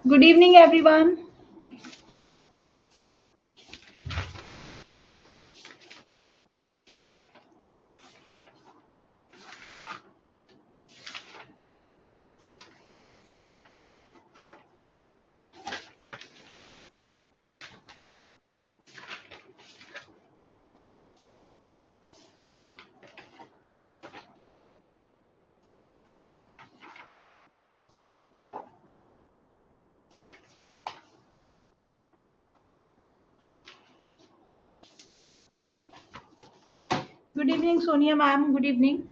Good evening, everyone. Good evening, Sonia ma'am. Good evening.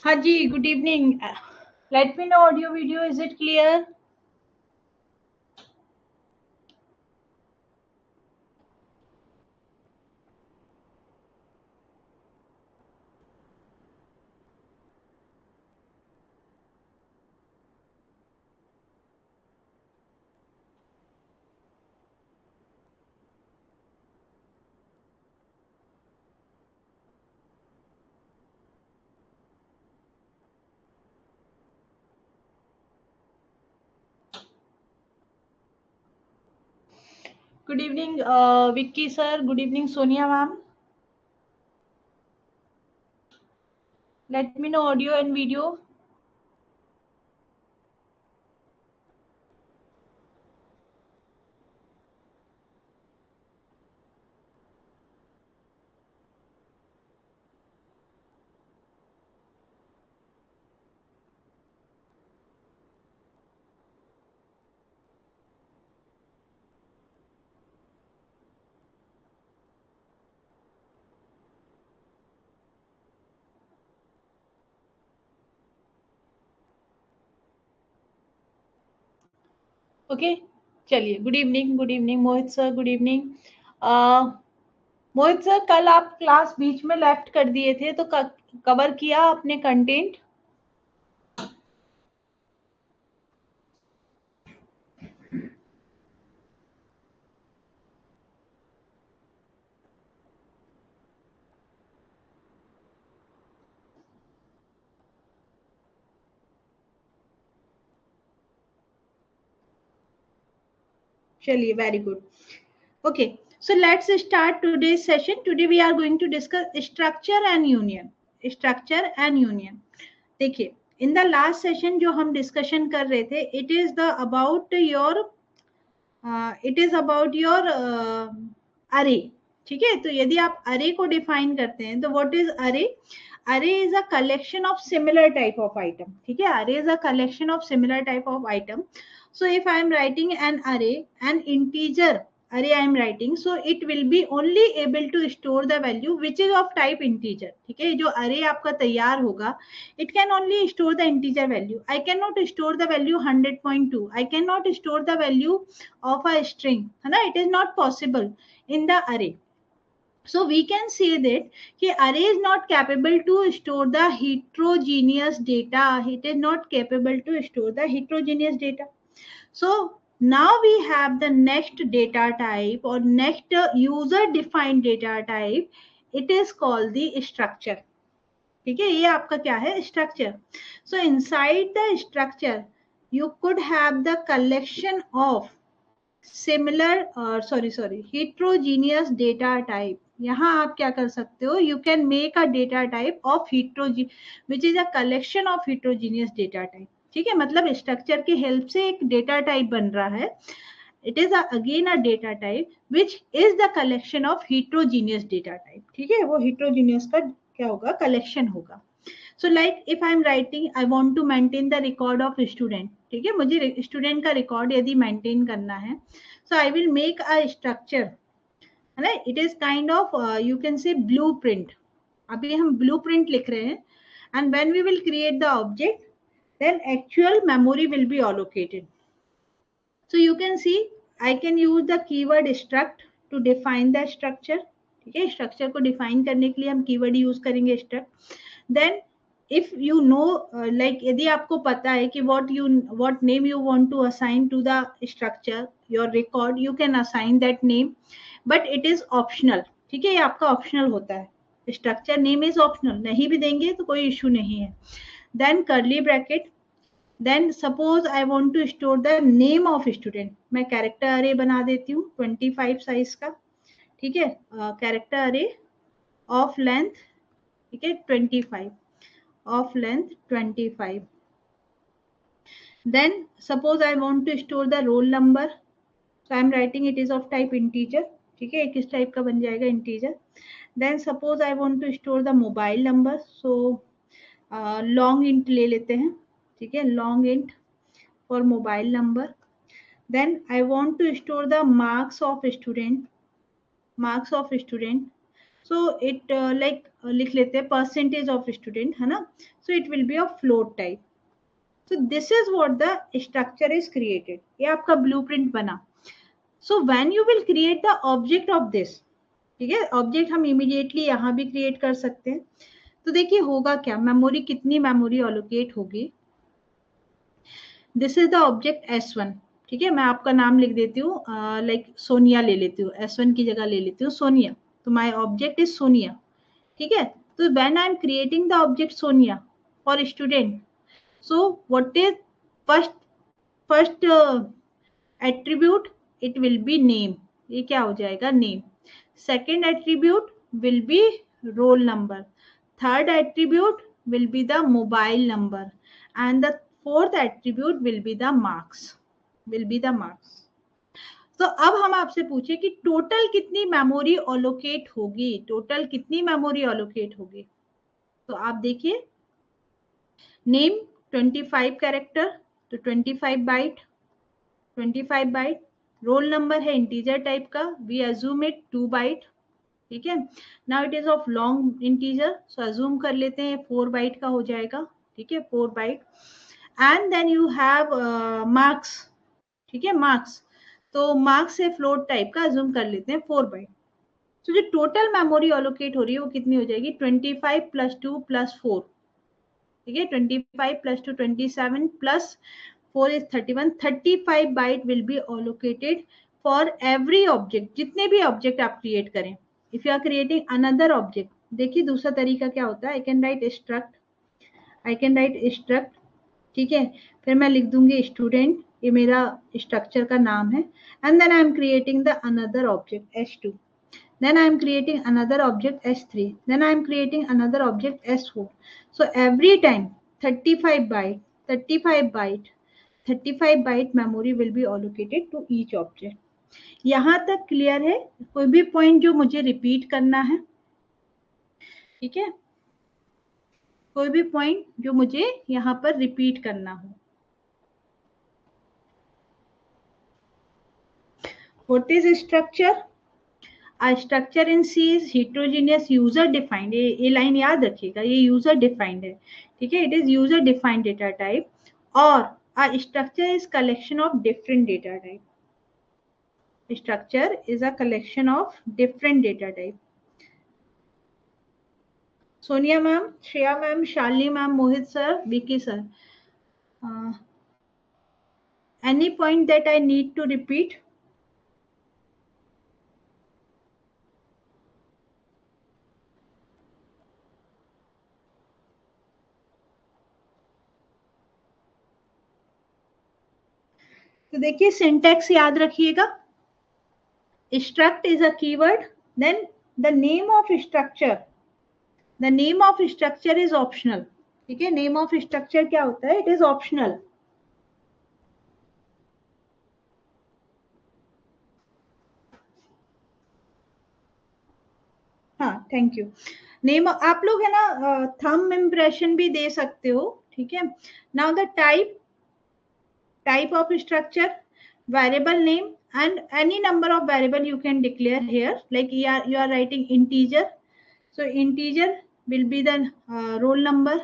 Haji, good evening. Let me know audio video. Is it clear? Good evening, Vicky sir. Good evening, Sonia ma'am. Let me know audio and video. Okay चलिए good evening मोहित sir good evening मोहित sir कल आप class बीच में left कर दिए थे तो cover किया आपने कंटेंट चलिए very good okay so let's start today's session. Today we are going to discuss structure and union. देखिए इन द लास्ट सेशन जो हम डिस्कशन कर रहे थे इट इज अबाउट योर अरे ठीक है तो यदि आप अरे को डिफाइन करते हैं तो व्हाट इज अरे is a collection of similar type of item ठीक है अरे is a collection of similar type of item so if I am writing an integer array I am writing so it will be only able to store the value which is of type integer ठीक है जो array आपका तैयार होगा it can only store the integer value. I cannot store the value 100.2. I cannot store the value of a string है ना it is not possible in the array. So we can say that कि array is not capable to store the heterogeneous data. It is not capable to store the heterogeneous data. So now we have the next data type or next user defined data type. It is called the structure. ठीक है ये आपका क्या है structure. So inside the structure you could have the collection of similar heterogeneous data type. यहाँ आप क्या कर सकते हो you can make a data type of which is a collection of heterogeneous data type. ठीक है मतलब स्ट्रक्चर की हेल्प से एक डेटा टाइप बन रहा है it is again a data type which is the collection of heterogeneous data type ठीक है वो heterogeneous का क्या होगा कलेक्शन होगा so like if I am writing I want to maintain the record of student ठीक है मुझे स्टूडेंट का रिकॉर्ड यदि मेंटेन करना है so I will make a structure है ना it is kind of you can say blueprint अभी हम ब्लूप्रिंट लिख रहे हैं and when we will create the object then actual memory will be allocated So you can see I can use the keyword struct to define the structure. ठीक है, structure को define करने के लिए हम कीवर्ड यूज करेंगे struct. Then if you know like यदि आपको पता है कि what name you want to assign to the structure your record, you can assign that name, but it is optional. ठीक है, ये आपका ऑप्शनल होता है. स्ट्रक्चर नेम इज ऑप्शनल, नहीं भी देंगे तो कोई इशू नहीं है. Then curly bracket. Then suppose I want to store the name of student. मैं कैरेक्टर अरे बना देती हूँ 25 साइज का. ठीक है, कैरेक्टर अरे ऑफ लेंथ, ठीक है 25, of length 25. then suppose I want to store the roll number, so I am writing it is of type integer. ठीक है, किस टाइप का बन जाएगा, integer. then suppose I want to store the mobile number, so long int ले लेते हैं. ठीक है, long int for mobile number. then I want to store the marks of student, so it like लिख लेते हैं percentage of student, है ना. so it will be of float type. so this is what the structure is created. ये आपका blueprint बना. so when you will create the object of this, ठीक है, ऑब्जेक्ट हम इमीडिएटली यहाँ भी क्रिएट कर सकते हैं. तो देखिए होगा क्या, मेमोरी कितनी मेमोरी अलोकेट होगी. This is the object S1. ठीक है, मैं आपका नाम लिख देती हूँ, लाइक सोनिया ले लेती हूँ, S1 की जगह ले लेती हूँ सोनिया. तो माय ऑब्जेक्ट इज सोनिया. ठीक है, तो when I am creating the object Sonia for student, so what is first attribute, it will B name. ये क्या हो जाएगा, name. second attribute will be roll number, third attribute will be the mobile number, and the fourth attribute will be the marks. तो अब हम आपसे पूछे कि टोटल कितनी मेमोरी अलोकेट होगी, तो आप देखिए नेम 25 कैरेक्टर, तो 25 बाइट. रोल नंबर है इंटीजर टाइप का, वी अज्यूम इट 2 बाइट. ठीक है, now it is of long integer, so assume कर लेते हैं 4 बाइट का हो जाएगा. ठीक है, 4 byte. And then you have marks. ठीक है, मार्क्स, तो मार्क्स से फ्लोट टाइप का अज्यूम कर लेते हैं 4 बाइट. तो जो टोटल मेमोरी अलोकेट हो रही है वो कितनी हो जाएगी, 25 + 2 + 4. ठीक है, 25 + 2 27 + 4 is 31. 35 byte will be allocated for every object. जितने भी ऑब्जेक्ट आप क्रिएट करें. If you are creating another object, देखिए दूसरा तरीका क्या होता है, आई कैन राइट स्ट्रक्ट. ठीक है, फिर मैं लिख दूंगी स्टूडेंट, ये मेरा स्ट्रक्चर का नाम है. And then I am creating the another object S2. then I am creating another object S3. then I am creating another object S4. so every time 35 byte memory will be allocated to each object. यहाँ तक clear है, कोई भी point जो मुझे repeat करना है. ठीक है, कोई भी पॉइंट जो मुझे यहाँ पर रिपीट करना हो. What is structure? A structure in C is heterogeneous user defined. ये लाइन याद रखिएगा, ये यूजर डिफाइंड है. ठीक है, it is user defined data type, और a structure is collection of different data type. Structure is a collection of different data type. Sonia ma'am, Shreya ma'am, Shalini ma'am, Mohit sir, Vicky sir. Any point that I need to repeat? तो देखिए syntax याद रखिएगा. Struct is a keyword, then the name of structure is optional. ठीक है, name of structure क्या होता है, it is optional. हाँ, थैंक यू. नेम आप लोग है ना थंब इम्प्रेशन भी दे सकते हो. ठीक है, now the type of structure, variable name, and any number of variable you can declare here. Like you are writing integer, so integer will be the roll number,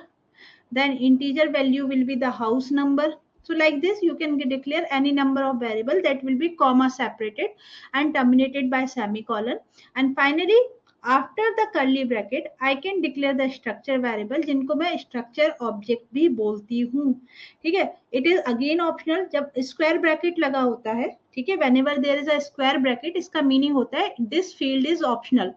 then integer value will be the house number. So like this, you can declare any number of variable that will be comma separated and terminated by semicolon. And finally, after the curly bracket, I can declare the structure variable, जिनको मैं structure object भी बोलती हूँ. ठीक है. It is again optional. जब square bracket लगा होता है, ठीक है, whenever there is a square bracket, इसका meaning होता है this field is optional.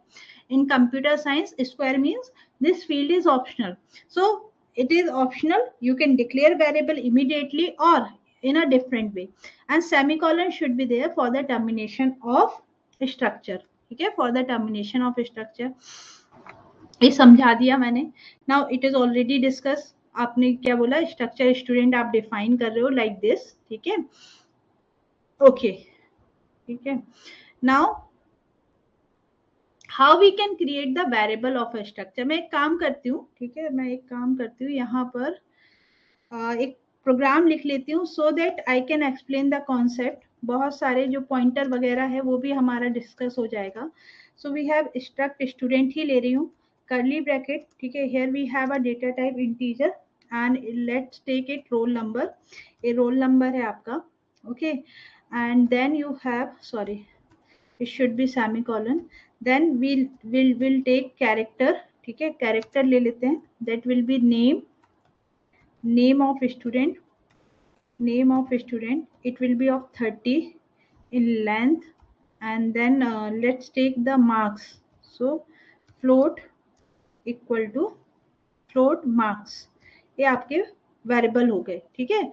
In computer science, square means this field is optional. So it is optional. You can declare variable immediately or in a different way. And semicolon should be there for the termination of structure. ठीक है, for the termination of structure. ये समझा दिया मैंने. Now it is already discussed. आपने क्या बोला, structure student आप डिफाइन कर रहे हो लाइक दिस. ठीक है, ओके, ठीक है. Now how we can create the variable of a structure. मैं एक काम करती हूँ, ठीक है, मैं एक काम करती हूँ, यहाँ पर एक प्रोग्राम लिख लेती हूँ so that I can explain the concept. बहुत सारे जो पॉइंटर वगैरह है वो भी हमारा डिस्कस हो जाएगा. So we have struct student ही ले रही हूँ, कर्ली ब्रैकेट. ठीक है, here we have a data type integer and let's take it roll number. ये रोल नंबर है आपका. Okay, and then you have, sorry, it should be semicolon. Then we'll take character. ठीक है, character ले लेते हैं. That will be name of student. It will be of 30 in length. And then let's take the marks. So float equal to float marks. ये आपके variable हो गए. ठीक है,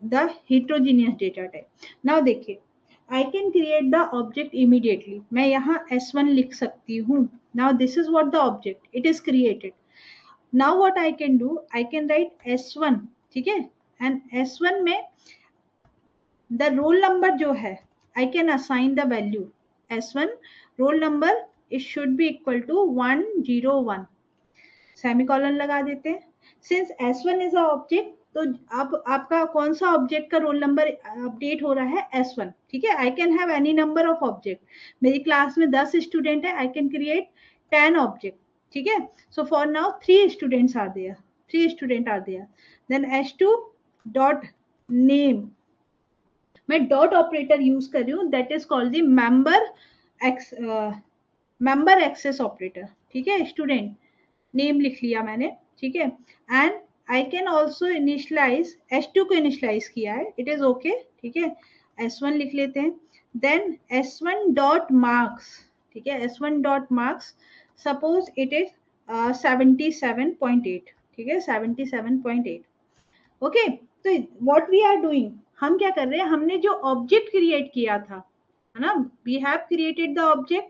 the heterogeneous data type. Now देखिए, I can create the object immediately. मैं यहाँ S1 लिख सकती हूँ. Now this is what the object. It is created. Now what I can do? I can write S1. ठीक है, and S1 में the roll number जो है, I can assign the value. S1 roll number it should be equal to 101. Semicolon लगा देते हैं. Since S1 is a object, तो अब आपका कौन सा ऑब्जेक्ट का रोल नंबर अपडेट हो रहा है? S1. ठीक है, I can have any number of object. मेरी क्लास में 10 स्टूडेंट है, आई कैन क्रिएट 10 ऑब्जेक्ट. ठीक है, so for now 3 students are there. Then S2 dot name, मैं डॉट ऑपरेटर यूज कर रही हूँ, that is called the member access operator. ठीक है, स्टूडेंट नेम लिख लिया मैंने. ठीक है, and I can also initialize, S2 को initialize किया है, it is okay. ठीक है, S1 लिख लेते हैं. Then S1 dot marks. ठीक है, S1 dot marks, suppose it is 77.8. ठीक है, 77.8. ओके, तो what we are doing, हम क्या कर रहे हैं, हमने जो ऑब्जेक्ट क्रिएट किया था, है ना, we have created the object.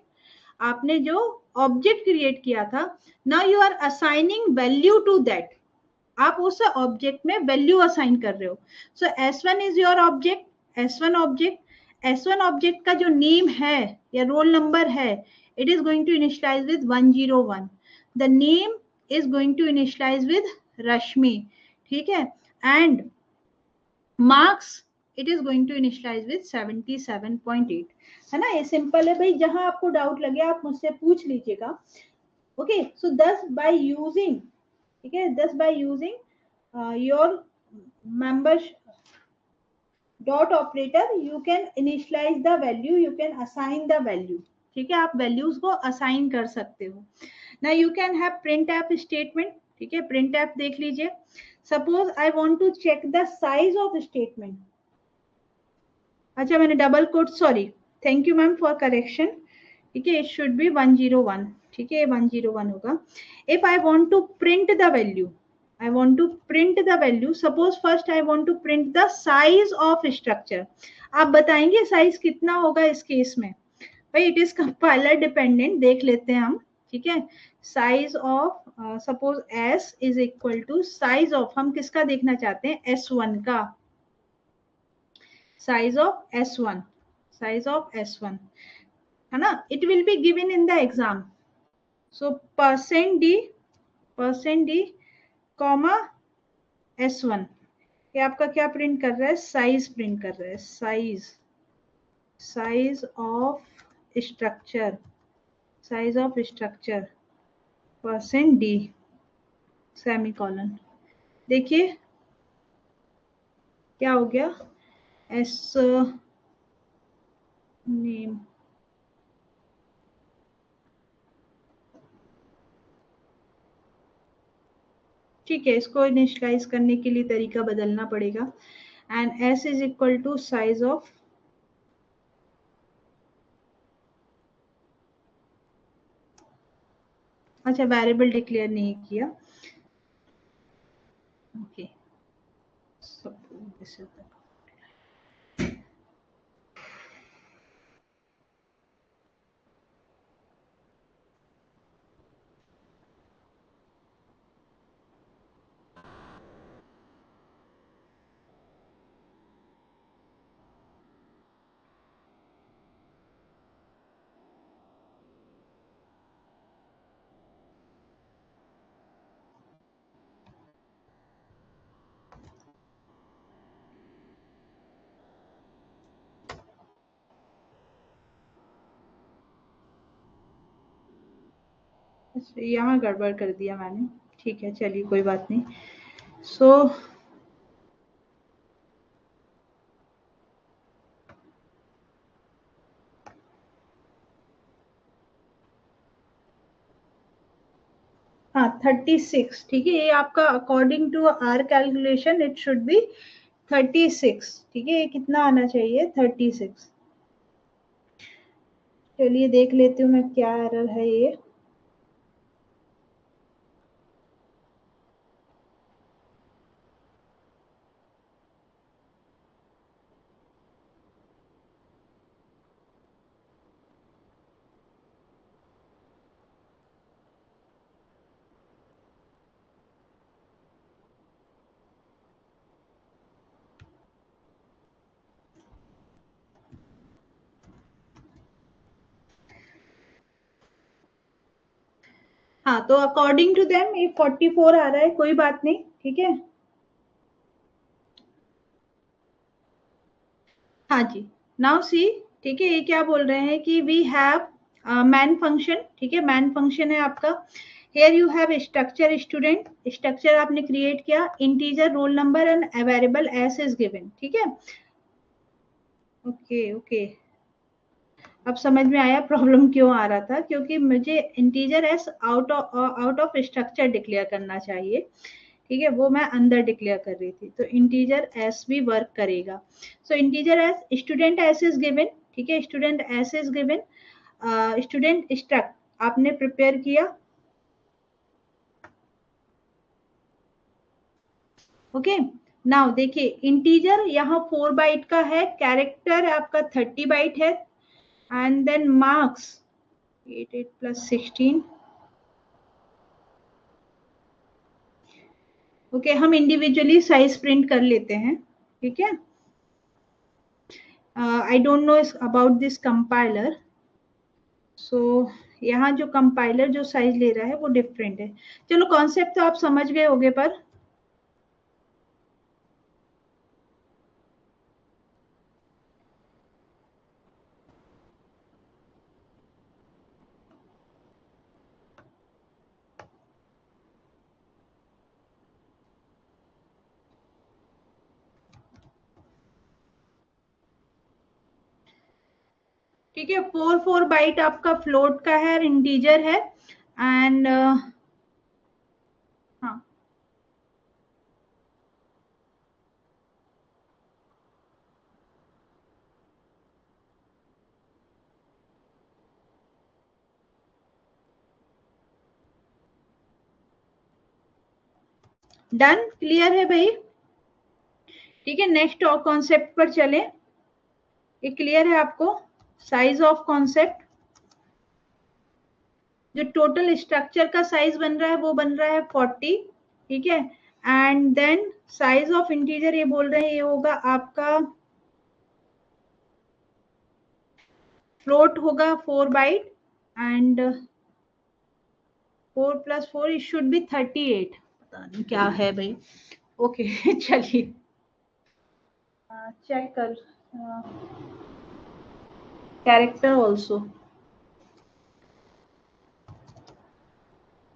आपने जो ऑब्जेक्ट क्रिएट किया था, now you are assigning value to that. आप उस ऑब्जेक्ट में वैल्यू असाइन कर रहे हो. So S1 is your object. S1 object का जो नेम है या रोल नंबर है, it is going to initialise with 101. The name is going to initialise with Rashmi. ठीक है, and marks it is going to initialise with 77.8. है ना, ये सिंपल है भाई. जहां आपको डाउट लगे आप मुझसे पूछ लीजिएगा. ओके, सो दस बाय यूजिंग, ठीक है, thus by using your members dot operator you can initialize the value, you can assign the value. ठीक है, आप वैल्यूज को असाइन कर सकते हो. now you can have printf statement. ठीक है, printf देख लीजिए. suppose I want to check the size of statement. अच्छा, मैंने double quote, sorry, thank you ma'am for correction. ठीक है, it should be 101. ठीक है, 101 होगा. If I want to print the value, suppose first I want to print the size of structure. आप बताएंगे size कितना होगा इस केस में? भाई इट इज कंपाइलर डिपेंडेंट, देख लेते हैं हम. ठीक है, size of suppose S is equal to size of, हम किसका देखना चाहते हैं? S1 का. साइज ऑफ S1, है ना, it will be given in the exam. So % D comma S1, ये आपका क्या प्रिंट कर रहा है? साइज प्रिंट कर रहा है. Size of structure %D semicolon. देखिए क्या हो गया, एस नेम, ठीक है, इसको इनिशियलाइज करने के लिए तरीका बदलना पड़ेगा। And S is equal to size of, अच्छा वेरिएबल डिक्लेयर नहीं किया, ओके, दिस इज द, यहाँ गड़बड़ कर दिया मैंने, ठीक है चलिए कोई बात नहीं। सो हाँ 36, ठीक है, ये आपका according to our calculation it should be 36, ठीक है, ये कितना आना चाहिए 36। चलिए देख लेती हूँ मैं क्या एरर है ये। हाँ तो अकॉर्डिंग टू देम ये 44 आ रहा है, कोई बात नहीं, ठीक है। हाँ जी, नाउ सी, ठीक है, ये क्या बोल रहे हैं कि वी हैव मैन फंक्शन, ठीक है, मैन फंक्शन है आपका। Here you have structure student, structure आपने क्रिएट किया, integer roll number and variable S is given, ठीक है। ओके ओके, अब समझ में आया प्रॉब्लम क्यों आ रहा था, क्योंकि मुझे integer S out of structure declare करना चाहिए, ठीक है, वो मैं अंदर डिक्लेयर कर रही थी, तो इंटीजर एस भी वर्क करेगा। So integer S student S is given, ठीक है, student S is given, student struct आपने प्रिपेयर किया, ओके। नाउ देखिए इंटीजर यहाँ 4 बाइट का है, कैरेक्टर आपका 30 बाइट है, and then marks 8 plus 16, okay, हम इंडिविजुअली साइज प्रिंट कर लेते हैं, ठीक है। I don't know about this compiler, so यहाँ जो कंपाइलर जो साइज ले रहा है वो डिफरेंट है। चलो कॉन्सेप्ट तो आप समझ गए होगे, पर ठीक है, 4 बाइट आपका फ्लोट का है, इंटीजर है, एंड हाँ डन, क्लियर है भाई, ठीक है। नेक्स्ट और कॉन्सेप्ट पर चलें, ये क्लियर है आपको, साइज ऑफ कॉन्सेप्ट, जो टोटल स्ट्रक्चर का साइज बन रहा है वो बन रहा है 40, ठीक है, and then size of integer ये बोल रहे हैं ये होगा आपका, फ्लोट होगा 4 byte, and 4 plus 4 it should be 38, पता नहीं क्या है भाई, ओके चलिए चेक कर, कैरेक्टर ऑल्सो,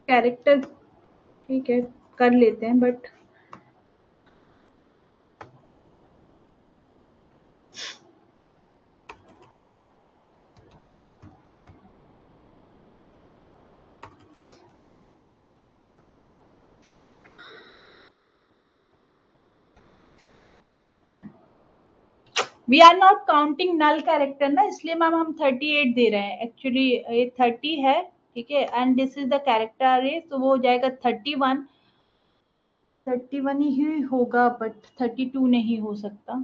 कैरेक्टर ठीक है कर लेते हैं, but we are not counting null character ना, इसलिए मैम हम 38 दे रहे हैं। एक्चुअली ये 30 है, ठीक है, and this is the character अरे, तो वो हो जाएगा 31। 31 ही होगा, बट 32 नहीं हो सकता।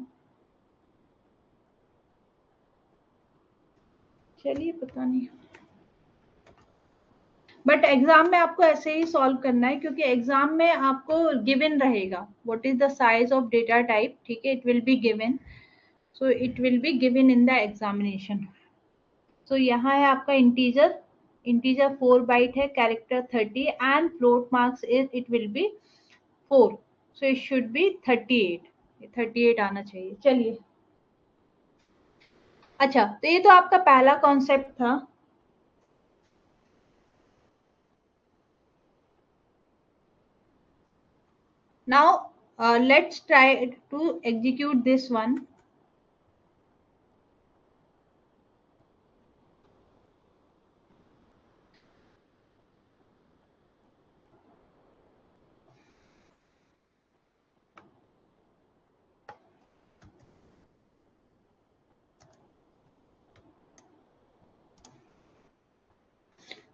चलिए पता नहीं, बट एग्जाम में आपको ऐसे ही सॉल्व करना है, क्योंकि एग्जाम में आपको गिवन रहेगा what is the size of data type, ठीक है, it will be given, so it will be given in the examination. So यहाँ है आपका इंटीजर, इंटीजर 4 बाइट है, character 30 and float marks is it will be 4, so it should be 38, 38 आना चाहिए। चलिए, अच्छा, तो ये तो आपका पहला कॉन्सेप्ट था। Now let's try to execute this one.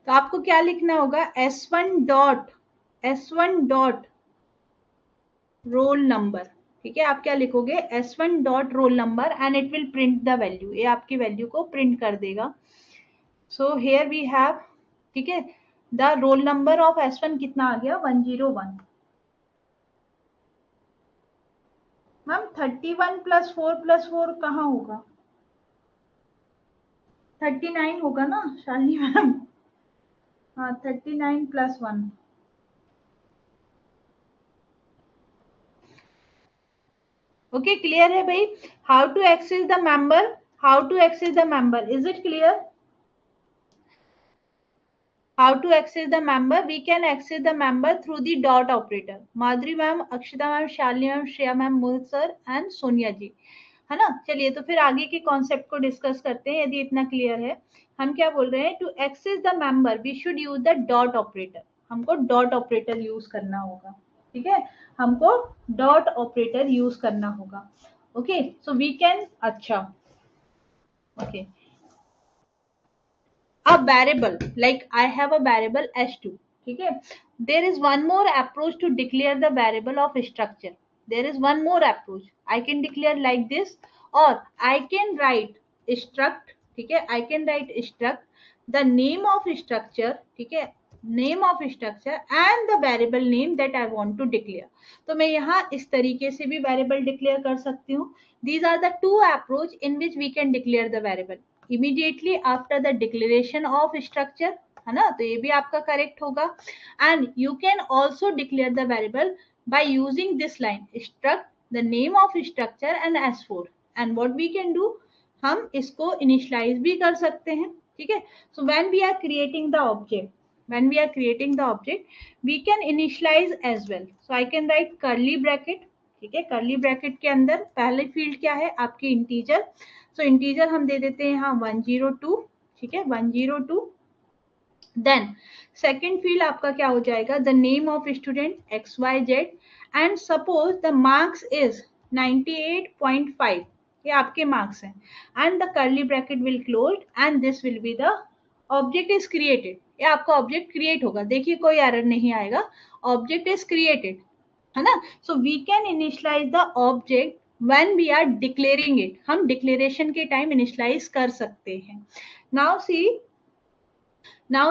तो आपको क्या लिखना होगा, S1 डॉट रोल नंबर, ठीक है, आप क्या लिखोगे, S1 dot roll number and it will print the value, ये आपकी वैल्यू को प्रिंट कर देगा। सो हियर वी हैव, ठीक है, the roll number of S1 कितना आ गया, 101। मैम 31 + 4 कहाँ होगा, 39 होगा ना शालिनी मैम। हाँ, 39 + 1। ओके, क्लियर है भाई, how to access the member, how to access the member, is it clear? How to access the member? We can access the member through the dot operator. Madhuri ma'am, Akshita ma'am, Shalini ma'am, Shreya ma'am, Mohit sir and Sonia जी, है ना। चलिए, तो फिर आगे के concept को discuss करते हैं, यदि इतना क्लियर है। हम क्या बोल रहे हैं, to access the member we should use the dot operator, हमको डॉट ऑपरेटर यूज करना होगा, ठीक है, हमको डॉट ऑपरेटर यूज करना होगा। ओके, सो वी कैन, अच्छा, okay, a variable, like I have a variable s2, ठीक है, there is one more approach to declare the variable of structure, there is one more approach, I can declare like this, or I can write struct, ठीक है, I can write struct the name of structure, ठीक है, name of structure and the variable name that I want to declare। तो मैं यहाँ इस तरीके से भी variable declare कर सकती हूँ। These are the two approach in which we can declare the variable immediately after the declaration of structure, है ना, तो ये भी आपका करेक्ट होगा। and you can also declare the variable by using this line struct the name of structure and s4, and what we can do, हम इसको initialise भी कर सकते हैं, ठीक है। so when we are creating the object, when we are creating the object we can initialize as well, so I can write curly bracket, ठीक है, कर्ली ब्रैकेट के अंदर पहले फील्ड क्या है, आपके इंटीजर, सो इंटीजर हम दे देते हैं यहाँ 102, ठीक है, 102। देन सेकेंड फील्ड आपका क्या हो जाएगा, the name of student XYZ and suppose the marks is 98.5, ये आपके मार्क्स हैं, and the curly bracket will close and this will be the object is created, ये आपका ऑब्जेक्ट क्रिएट होगा, देखिए कोई एरर नहीं आएगा, ऑब्जेक्ट इज क्रिएटेड, है ना। So we can initialise the object when we are declaring it, हम डिक्लेरेशन के टाइम इनिशियलाइज कर सकते हैं। Now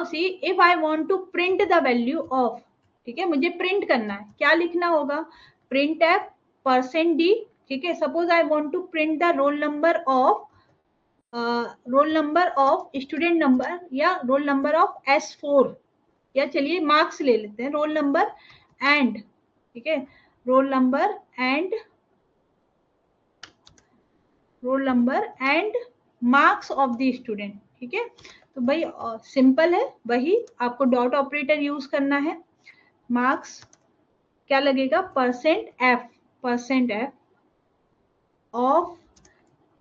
see if I want to print the value of, ठीक है, मुझे प्रिंट करना है, क्या लिखना होगा, प्रिंट एफ %d, ठीक है, suppose I want to print the roll number of student number या रोल नंबर ऑफ S4, या चलिए मार्क्स ले लेते हैं, रोल नंबर एंड, ठीक है, roll number and marks of the student, ठीक है। तो भाई सिंपल है, वही आपको डॉट ऑपरेटर यूज करना है, मार्क्स क्या लगेगा, %f ऑफ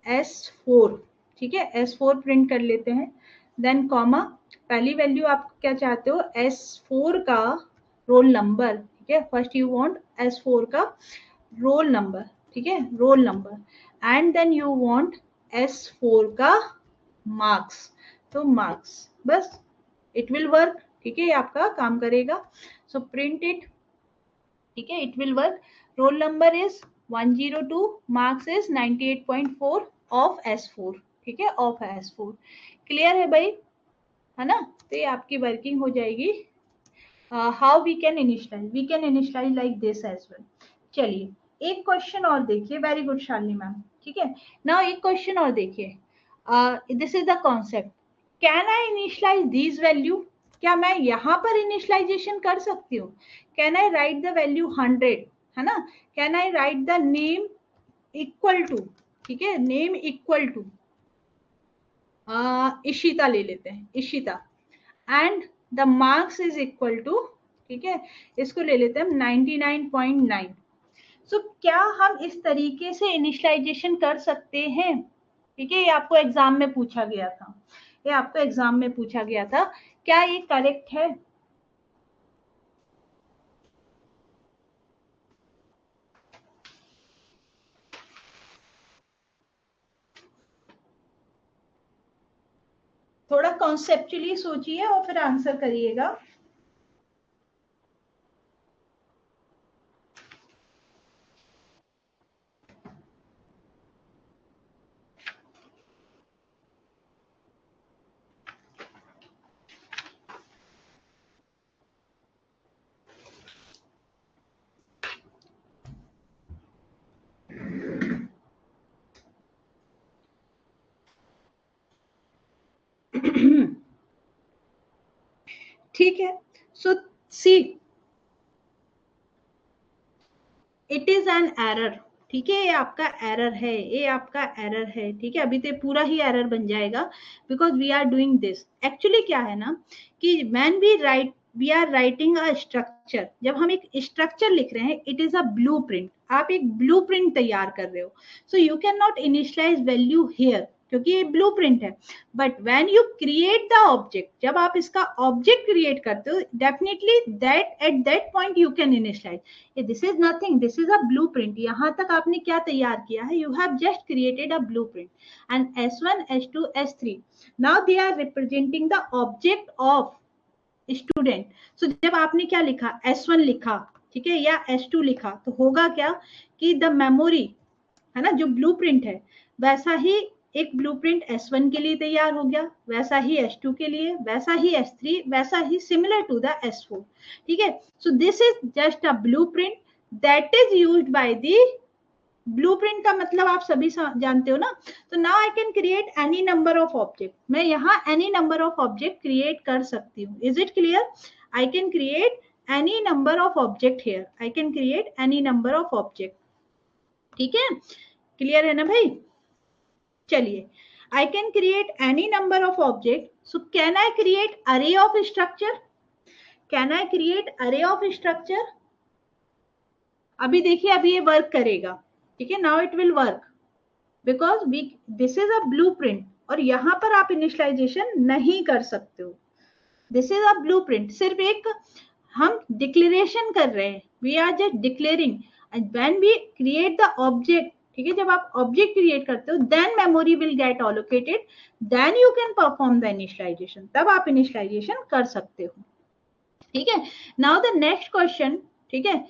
S4, ठीक है, S4 प्रिंट कर लेते हैं, देन कॉमा, पहली वैल्यू आप क्या चाहते हो, S4 का रोल नंबर, ठीक है, फर्स्ट यू वांट S4 का रोल नंबर, ठीक है, roll number, and then you want S4 का मार्क्स, तो मार्क्स बस, इट विल वर्क, ठीक है, ये आपका काम करेगा. सो प्रिंट इट, ठीक है, it will work. Role number is 102, marks is 98.4 of S4, ठीक है, ऑफ S4. क्लियर है भाई, है ना. तो ये आपकी वर्किंग हो जाएगी. How we can initialise like this as well. चलिए एक क्वेश्चन और देखिए. वेरी गुड शालिनी मैम, ठीक है. नाउ एक क्वेश्चन और देखिए. This is the concept. Can I initialise this value, क्या मैं यहाँ पर इनिशियलाइजेशन कर सकती हूँ. Can I write the value 100, है ना. Can I write the name equal to, ठीक है, नेम इक्वल टू इशिता ले लेते हैं, Ishita, and the marks is equal to, ठीक है, इसको ले लेते हैं हम 99.9. सो क्या हम इस तरीके से इनिशियलाइजेशन कर सकते हैं, ठीक है. ये आपको एग्जाम में पूछा गया था, ये आपको एग्जाम में पूछा गया था. क्या ये करेक्ट है. थोड़ा कॉन्सेप्चुअली सोचिए और फिर आंसर करिएगा. ठीक है. सो सी, इट इज एन एरर, ठीक है, ये आपका एरर है, ये आपका एरर है, ठीक है. अभी तो पूरा ही एरर बन जाएगा, because we are doing this. Actually क्या है ना कि when we are writing a structure, जब हम एक स्ट्रक्चर लिख रहे हैं, इट इज अ ब्लूप्रिंट. आप एक ब्लूप्रिंट तैयार कर रहे हो. So you can not initialise value here, क्योंकि ये ब्लूप्रिंट है. But when you create the object, जब आप इसका ऑब्जेक्ट क्रिएट करते हो, definitely that at that point you can initialise. This is nothing, this is a blueprint. यहाँ तक आपने क्या तैयार किया है, you have just created a blueprint. And S1, S2, S3, now they are representing the object of student. So जब आपने क्या लिखा, S1 लिखा, ठीक है, या S2 लिखा, तो होगा क्या कि द मेमोरी, है ना, जो ब्लूप्रिंट है, वैसा ही एक ब्लूप्रिंट S1 के लिए तैयार हो गया, वैसा ही S2 के लिए, वैसा ही S3, वैसा ही सिमिलर टू द S4, ठीक है. सो this is just a blueprint that is used by the, blueprint का मतलब आप सभी जानते हो ना. तो now I can create any number of object. मैं यहाँ any number of object create कर सकती हूँ. Is it clear. I can create any number of object here, I can create any number of object, ठीक है. Clear है ना भाई. चलिए, आई can create any number of object. So can I create array of structure, can I create array of structure. अभी देखिए, अभी ये वर्क करेगा, ठीक है. Now it will work because we, this is a blueprint, और यहां पर आप इनिशियलाइजेशन नहीं कर सकते हो. दिस इज अ ब्लूप्रिंट, सिर्फ एक हम डिक्लेरेशन कर रहे हैं, we are just declaring. And when we create the object, ठीक है, जब आप ऑब्जेक्ट क्रिएट करते हो, then memory will get allocated, then you can perform the initialisation, तब आप इनिशियलाइजेशन कर सकते हो, ठीक है. नाउ द नेक्स्ट क्वेश्चन, ठीक है.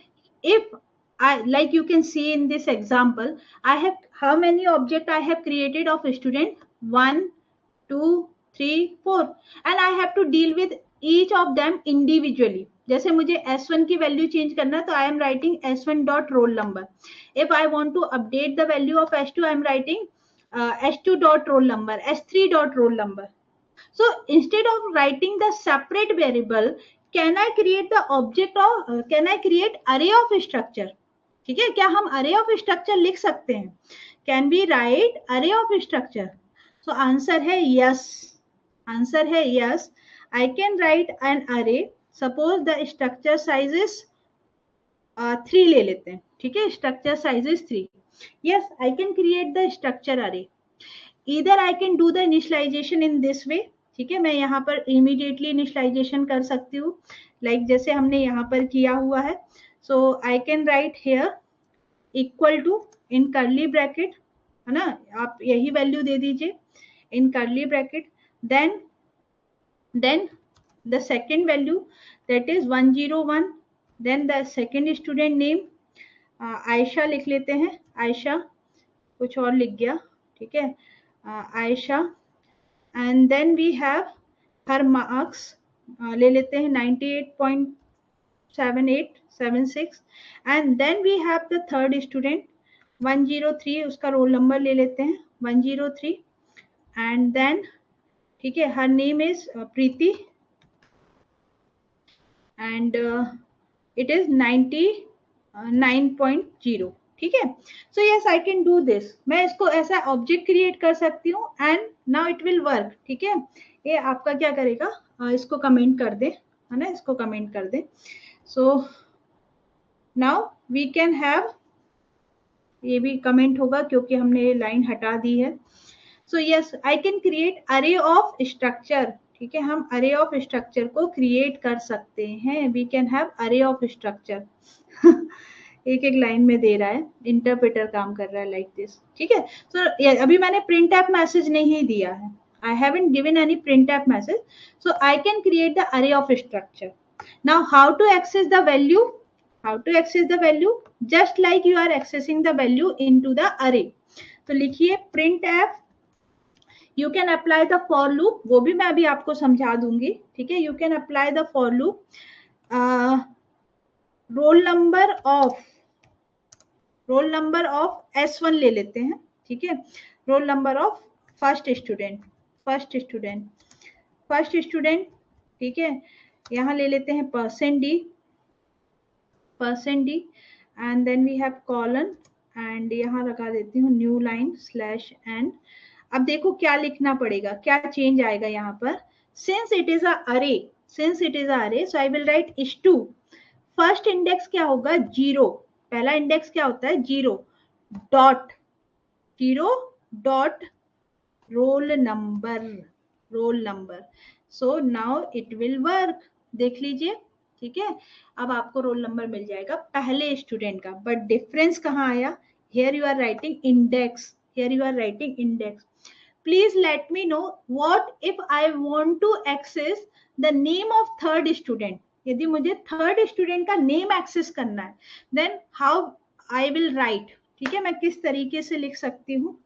If I, like you can see in this example, I have, how many object I have created of student, 1, 2, 3, 4, and I have to deal with each of them individually. जैसे मुझे S1 की value change करना है, तो I am writing S1 dot roll number. If I want to update the value of S2, I am writing S2 dot roll number, S3 dot roll number. So instead of writing the separate variable, can I create the object of, can I create array of structure, ठीक है. क्या हम अरे of structure लिख सकते हैं. Can be write array of structure. So answer है yes, answer है yes. I can write an array. Suppose the structure size is 3 ले लेते हैं, ठीक है. Structure size is 3. Yes, I can create the structure array. Either I can do the initialisation in this way, ठीक है. मैं यहाँ पर इमीडिएटली इनिशियलाइजेशन कर सकती हूँ, लाइक जैसे हमने यहाँ पर किया हुआ है. So I can write here equal to in curly bracket, है ना, आप यही वैल्यू दे दीजिए in curly bracket. then the second value, that is 101. then the second student name, Ayesha लिख लेते हैं, आयशा, कुछ और लिख गया, ठीक है, Ayesha. And then we have her marks, ले लेते हैं 98.7876. And then we have the third student 103, उसका रोल नंबर ले लेते हैं 103. एंड देन ठीक है, her name is Preeti and it is 99.0. ठीक है. So yes I can do this. मैं इसको ऐसा ऑब्जेक्ट क्रिएट कर सकती हूँ and now it will work. ठीक है, ये आपका क्या करेगा, इसको कमेंट कर दे, है ना, इसको कमेंट कर दे. So now we can have, ये भी कमेंट होगा क्योंकि हमने ये लाइन हटा दी है. So yes I can create array of structure. ठीक है, हम अरे ऑफ स्ट्रक्चर को क्रिएट कर सकते हैं. वी कैन हैव अरे ऑफ स्ट्रक्चर. एक एक लाइन में दे रहा है, इंटरप्रेटर काम कर रहा है लाइक दिस. ठीक है. सो अभी मैंने प्रिंट एप मैसेज नहीं दिया है, I haven't given any print f message. So I can create the array of structure. Now how to access the value, how to access the value, just like you are accessing the value into the array. तो लिखिए printf, you can apply the for loop, वो भी मैं अभी आपको समझा दूंगी. ठीक है, you can apply the for loop. roll number of S1 ले लेते हैं. ठीक है, roll number of first student. ठीक है, यहाँ ले लेते हैं %d, and then we have colon, and यहाँ लगा देती हूँ न्यू लाइन /n. अब देखो क्या लिखना पड़ेगा, क्या चेंज आएगा यहाँ पर. since it is a array, so I will write is2. First index क्या होगा, 0. पहला इंडेक्स क्या होता है, 0 dot roll number. So now it will work. देख लीजिए. ठीक है, अब आपको रोल नंबर मिल जाएगा पहले स्टूडेंट का. बट डिफरेंस कहाँ आया, here you are writing index, please let me know what if I want to access the name of third student. यदि मुझे थर्ड स्टूडेंट का नेम एक्सेस करना है, then how I will write. ठीक है, मैं किस तरीके से लिख सकती हूँ.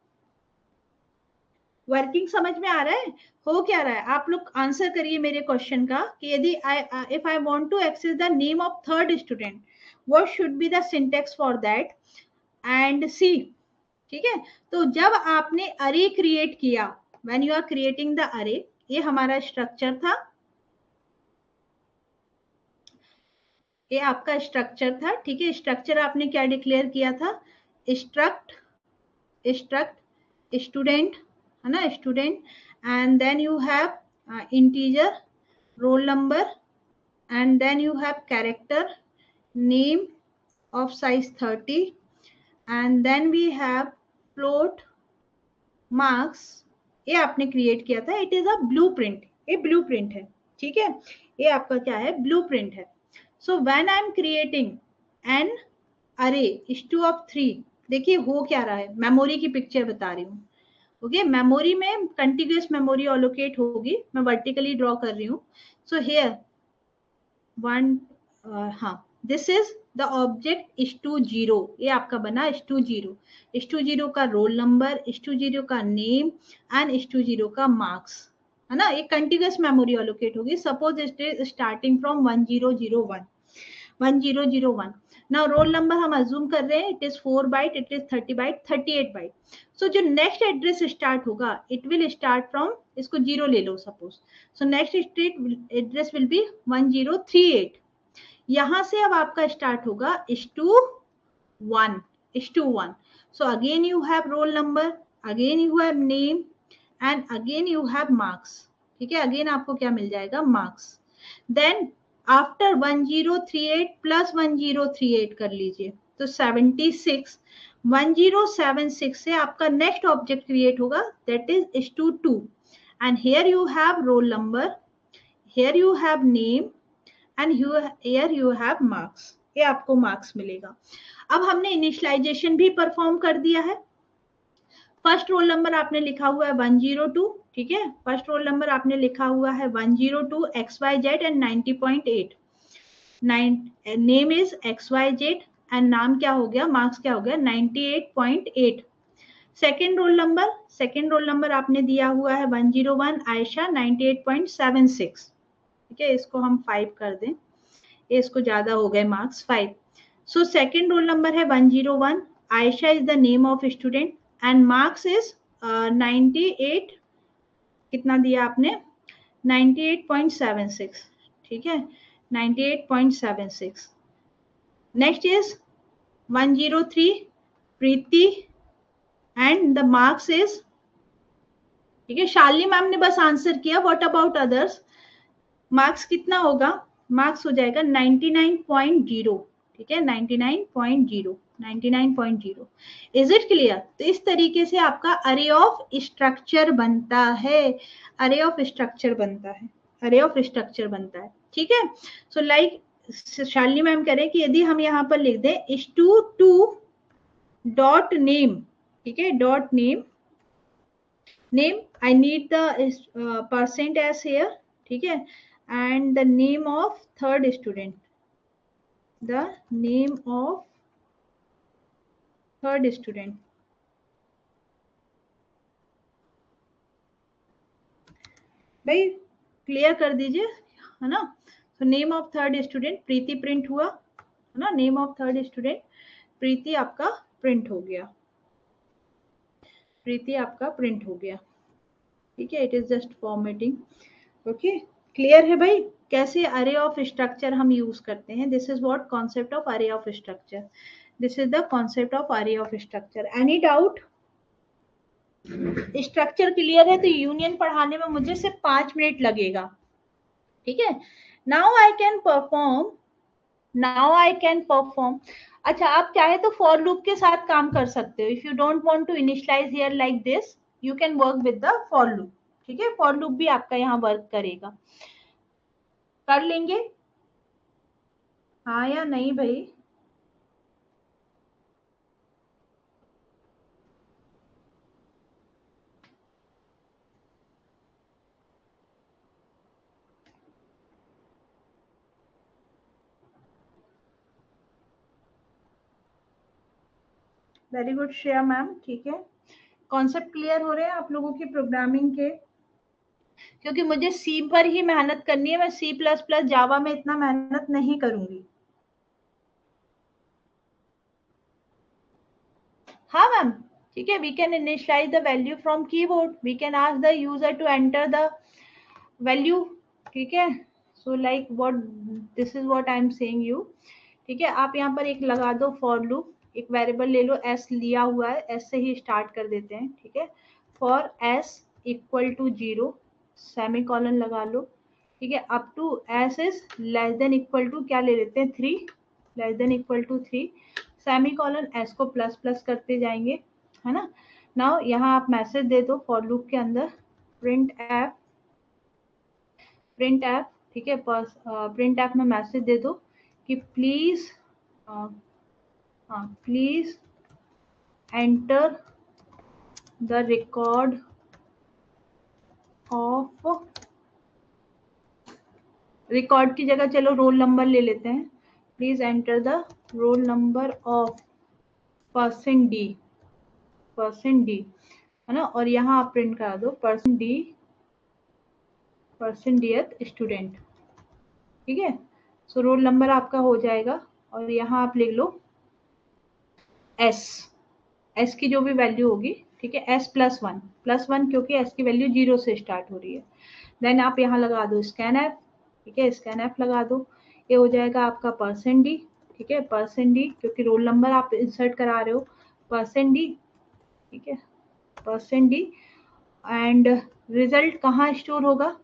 वर्किंग समझ में आ रहा है, हो क्या रहा है, आप लोग आंसर करिए मेरे क्वेश्चन का कि यदि if I want to access the name of third student, what should be the syntax for that, and C. ठीक है, तो जब आपने अरे क्रिएट किया, when you are creating the array, ये हमारा स्ट्रक्चर था, ये आपका स्ट्रक्चर था. ठीक है, स्ट्रक्चर आपने क्या डिक्लेयर किया था, स्ट्रक्ट स्टूडेंट, है ना, student. and then you have integer roll number, and then you have character name of size 30, and then we have float marks. ये आपने क्रिएट किया था. इट इज अ ब्लूप्रिंट, ये ब्लूप्रिंट है. ठीक है, ये आपका क्या है, ब्लूप्रिंट है. So when I am creating an अरे is2 of 3, देखिए हो क्या रहा है, मेमोरी की पिक्चर बता रही हूँ. ओके, मेमोरी में कंटिन्यूअस मेमोरी अलोकेट होगी, मैं वर्टिकली ड्रॉ कर रही हूँ. सो हियर वन, हाँ, this is the object is20. ये आपका बना is20 का रोल नंबर, is20 का नेम एंड is20 का मार्क्स, है ना. एक कंटिन्यूअस मेमोरी अलोकेट होगी. Suppose it is starting from 1001. Now roll number हम अज्यूम कर रहे हैं, it is 4 byte, it is 30 byte, 38 byte. So जो नेक्स्ट एड्रेस स्टार्ट होगा, इट विल स्टार्ट फ्रॉम, इसको 0 ले लो suppose. So next address will be 1038. यहां से अब आपका स्टार्ट होगा is21. So again you have roll number, again you have name, and again you have marks. ठीक है, अगेन आपको क्या मिल जाएगा, मार्क्स. देन आफ्टर 1038 प्लस 1038 कर लीजिए, तो 76. 1076 से आपका नेक्स्ट ऑब्जेक्ट क्रिएट होगा, that is is22. And here you have roll number, here you have name, and here you have marks. ये आपको मार्क्स मिलेगा. अब हमने इनिशियलाइजेशन भी परफॉर्म कर दिया है. फर्स्ट रोल नंबर आपने लिखा हुआ है 102, ठीक है, फर्स्ट रोल नंबर आपने लिखा हुआ है 102 XYZ and 90.8, name is XYZ and नाम क्या हो गया, मार्क्स क्या हो गया 98.8। सेकेंड रोल नंबर आपने दिया हुआ है 101 आयशा 98.76, ठीक है, इसको हम 5 कर दें, इसको ज्यादा हो गए marks 5। So second role number है 101, Ayesha is the name of student and marks is 98, कितना दिया आपने 98.76, ठीक है 98.76। Next is 103 Preeti and the marks is, ठीक है, शालिनी मैम ने बस आंसर किया, व्हाट अबाउट अदर्स, मार्क्स कितना होगा, मार्क्स हो जाएगा 99.0, ठीक है 99.0, 99.0। Is it clear? तो इस तरीके से आपका अरे ऑफ स्ट्रक्चर बनता है, अरे ऑफ स्ट्रक्चर बनता है, अरे ऑफ स्ट्रक्चर बनता है, ठीक है। सो लाइक शालिनी मैम कह रहे हैं कि यदि हम यहाँ पर लिख दें stu2 डॉट नेम, ठीक है, dot name, name I need the percent S here, ठीक है, and the name of third student, the name of third student, भाई क्लियर कर दीजिए, है ना। तो name of third student Preeti print हुआ, है ना, नेम ऑफ थर्ड स्टूडेंट प्रीति आपका प्रिंट हो गया, प्रीति आपका प्रिंट हो गया, ठीक है, it is just formatting, okay. Clear है भाई कैसे अरे ऑफ स्ट्रक्चर हम यूज करते हैं, this is what concept of array of structure, this is the concept of array of structure. Any doubt? Structure clear है तो यूनियन पढ़ाने में मुझे सिर्फ 5 मिनट लगेगा, ठीक है। Now I can perform, now I can perform, अच्छा आप चाहे तो फॉर लूप के साथ काम कर सकते हो, if you don't want to initialise here like this you can work with the for loop, ठीक है, फॉर लूप भी आपका यहाँ वर्क करेगा, कर लेंगे, हाँ या नहीं भाई? वेरी गुड श्रेया मैम, ठीक है, कॉन्सेप्ट क्लियर हो रहे हैं आप लोगों की प्रोग्रामिंग के, क्योंकि मुझे सी पर ही मेहनत करनी है, मैं सी प्लस प्लस जावा में इतना मेहनत नहीं करूंगी। हाँ मैम, ठीक है, we can initialise the value from keyboard, we can ask the user to enter the value, ठीक है। So like what, this is what I am saying you, ठीक है। आप यहाँ पर एक लगा दो फॉर लूप, एक वेरिएबल ले लो, एस लिया हुआ है, एस से ही स्टार्ट कर देते हैं, ठीक है, for S equal to 0 semicolon लगा लो, ठीक है, up to S is less than equal to क्या ले लेते हैं 3, less than equal to 3 semicolon, S को प्लस प्लस करते जाएंगे, है ना। नाउ यहाँ आप मैसेज दे दो फॉर लूप के अंदर प्रिंट एफ, प्रिंट एफ, ठीक है, प्रिंट एफ में मैसेज दे दो कि please, please enter the record of, record की जगह चलो रोल नंबर ले लेते हैं, please enter the roll number of person D, person D, है ना, और यहाँ आप प्रिंट करा दो पर्सन डी, पर्सन डीथ स्टूडेंट, ठीक है। सो रोल नंबर आपका हो जाएगा और यहाँ आप लिख लो एस, एस की जो भी वैल्यू होगी, ठीक है, एस प्लस वन क्योंकि एस की वैल्यू 0 से स्टार्ट हो रही है। देन आप यहाँ लगा दो स्कैन एफ, ठीक है, स्कैन एफ लगा दो, ये हो जाएगा आपका पर्सन डी, ठीक है, पर्सन डी क्योंकि रोल नंबर आप इंसर्ट करा रहे हो, पर्सन डी, ठीक है, पर्सन डी, एंड रिजल्ट कहाँ स्टोर होगा,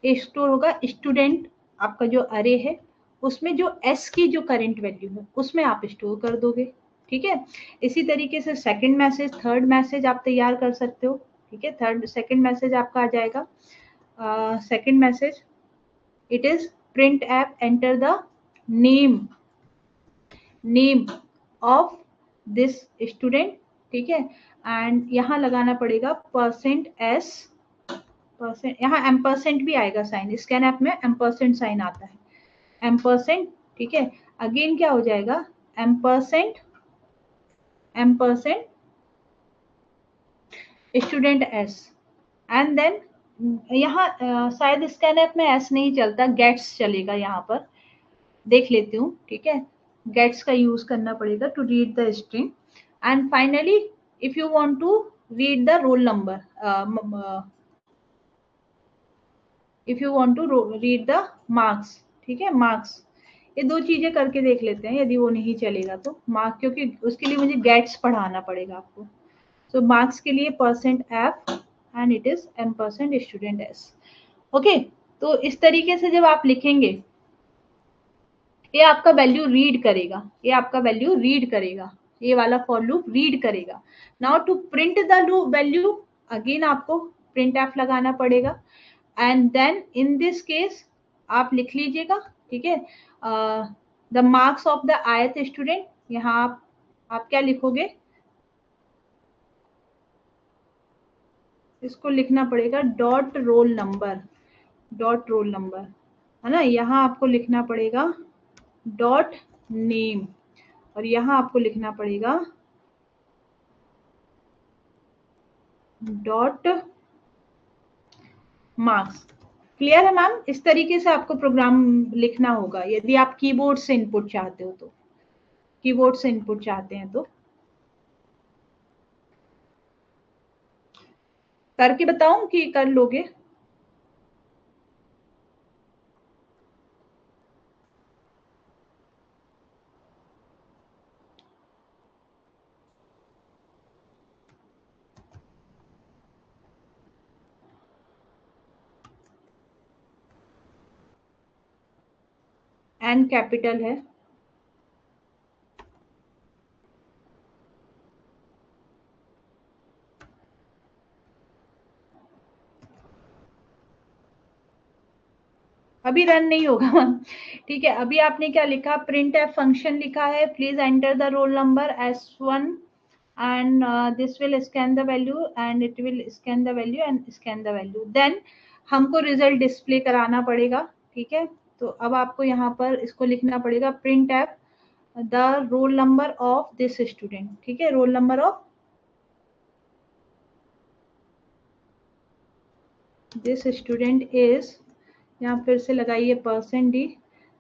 स्टोर होगा स्टूडेंट, आपका जो अरे है उसमें जो एस की जो करंट वैल्यू है उसमें आप स्टोर कर दोगे, ठीक है। इसी तरीके से सेकंड मैसेज, थर्ड मैसेज आप तैयार कर सकते हो, ठीक है, सेकंड मैसेज आपका आ जाएगा, second message it is print app enter the name of this student, ठीक है, एंड यहाँ लगाना पड़ेगा %s, परसेंट, यहाँ एम्परसेंट भी आएगा साइन, स्कैन ऐप में एम्परसेंट साइन आता है, एम्परसेंट, ठीक है। अगेन क्या हो जाएगा, ampersand, ampersand student S, and then यहाँ शायद स्कैन ऐप में एस नहीं चलता, गेट्स चलेगा, यहाँ पर देख लेती हूँ, ठीक है। गेट्स का यूज करना पड़ेगा to read the string, and finally if you want to read the roll number, if you want to read the marks, ठीक है, मार्क्स, ये दो चीजें करके देख लेते हैं, यदि वो नहीं चलेगा तो मार्क, क्योंकि उसके लिए मुझे गेट्स पढ़ाना पड़ेगा आपको। सो मार्क्स के लिए %f and it is ampersand student S. Okay, तो इस तरीके से जब आप लिखेंगे, ये आपका वैल्यू रीड करेगा, ये आपका वैल्यू रीड करेगा, ये वाला फॉर लूप रीड करेगा। Now to print the value, again आपको प्रिंट एफ लगाना पड़ेगा, and then in this case आप लिख लीजिएगा, ठीक है, the marks of the ith student, यहाँ आप क्या लिखोगे, इसको लिखना पड़ेगा dot roll number, dot roll number, है ना, यहाँ आपको लिखना पड़ेगा डॉट नेम, और यहाँ आपको लिखना पड़ेगा डॉट मार्क्स। क्लियर है मैम? इस तरीके से आपको प्रोग्राम लिखना होगा यदि आप कीबोर्ड से इनपुट चाहते हो तो, कीबोर्ड से इनपुट चाहते हैं तो। करके बताऊं कि कर लोगे? एन कैपिटल है, अभी रन नहीं होगा मैम, ठीक है। अभी आपने क्या लिखा, प्रिंट एफ फंक्शन लिखा है, please enter the roll number S1 and this will scan the value and it will scan the value and scan the value, then हमको रिजल्ट डिस्प्ले कराना पड़ेगा, ठीक है। तो अब आपको यहाँ पर इसको लिखना पड़ेगा print F the roll number of this student, ठीक है, roll number of this student is, यहाँ फिर से लगाइए %d,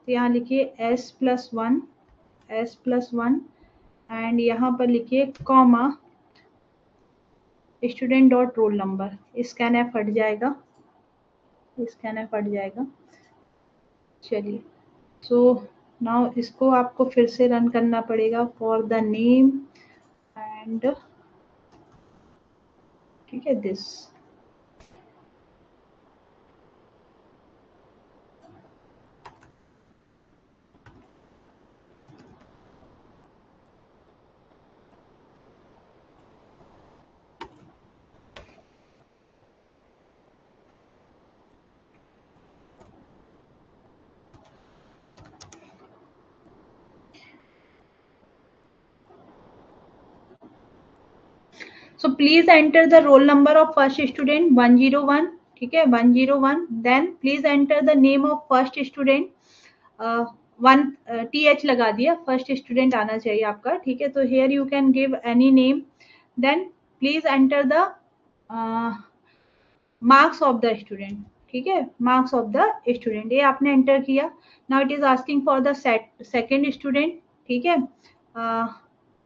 तो यहाँ लिखिए S+1, S+1, एंड यहाँ पर लिखिए comma student dot roll number, scan F हट जाएगा, स्कैन एफ हट जाएगा। चलिए, सो नाउ इसको आपको फिर से रन करना पड़ेगा फॉर द नेम एंड, ठीक है, this. So please enter the roll number of first student 101, ठीक है, 101, then please enter the name of first student, one TH लगा दिया, फर्स्ट स्टूडेंट आना चाहिए आपका, ठीक है। तो here you can give any name, then please enter the marks of the student, ठीक है, मार्क्स ऑफ द स्टूडेंट, ये आपने एंटर किया। Now it is asking for the second student, ठीक है,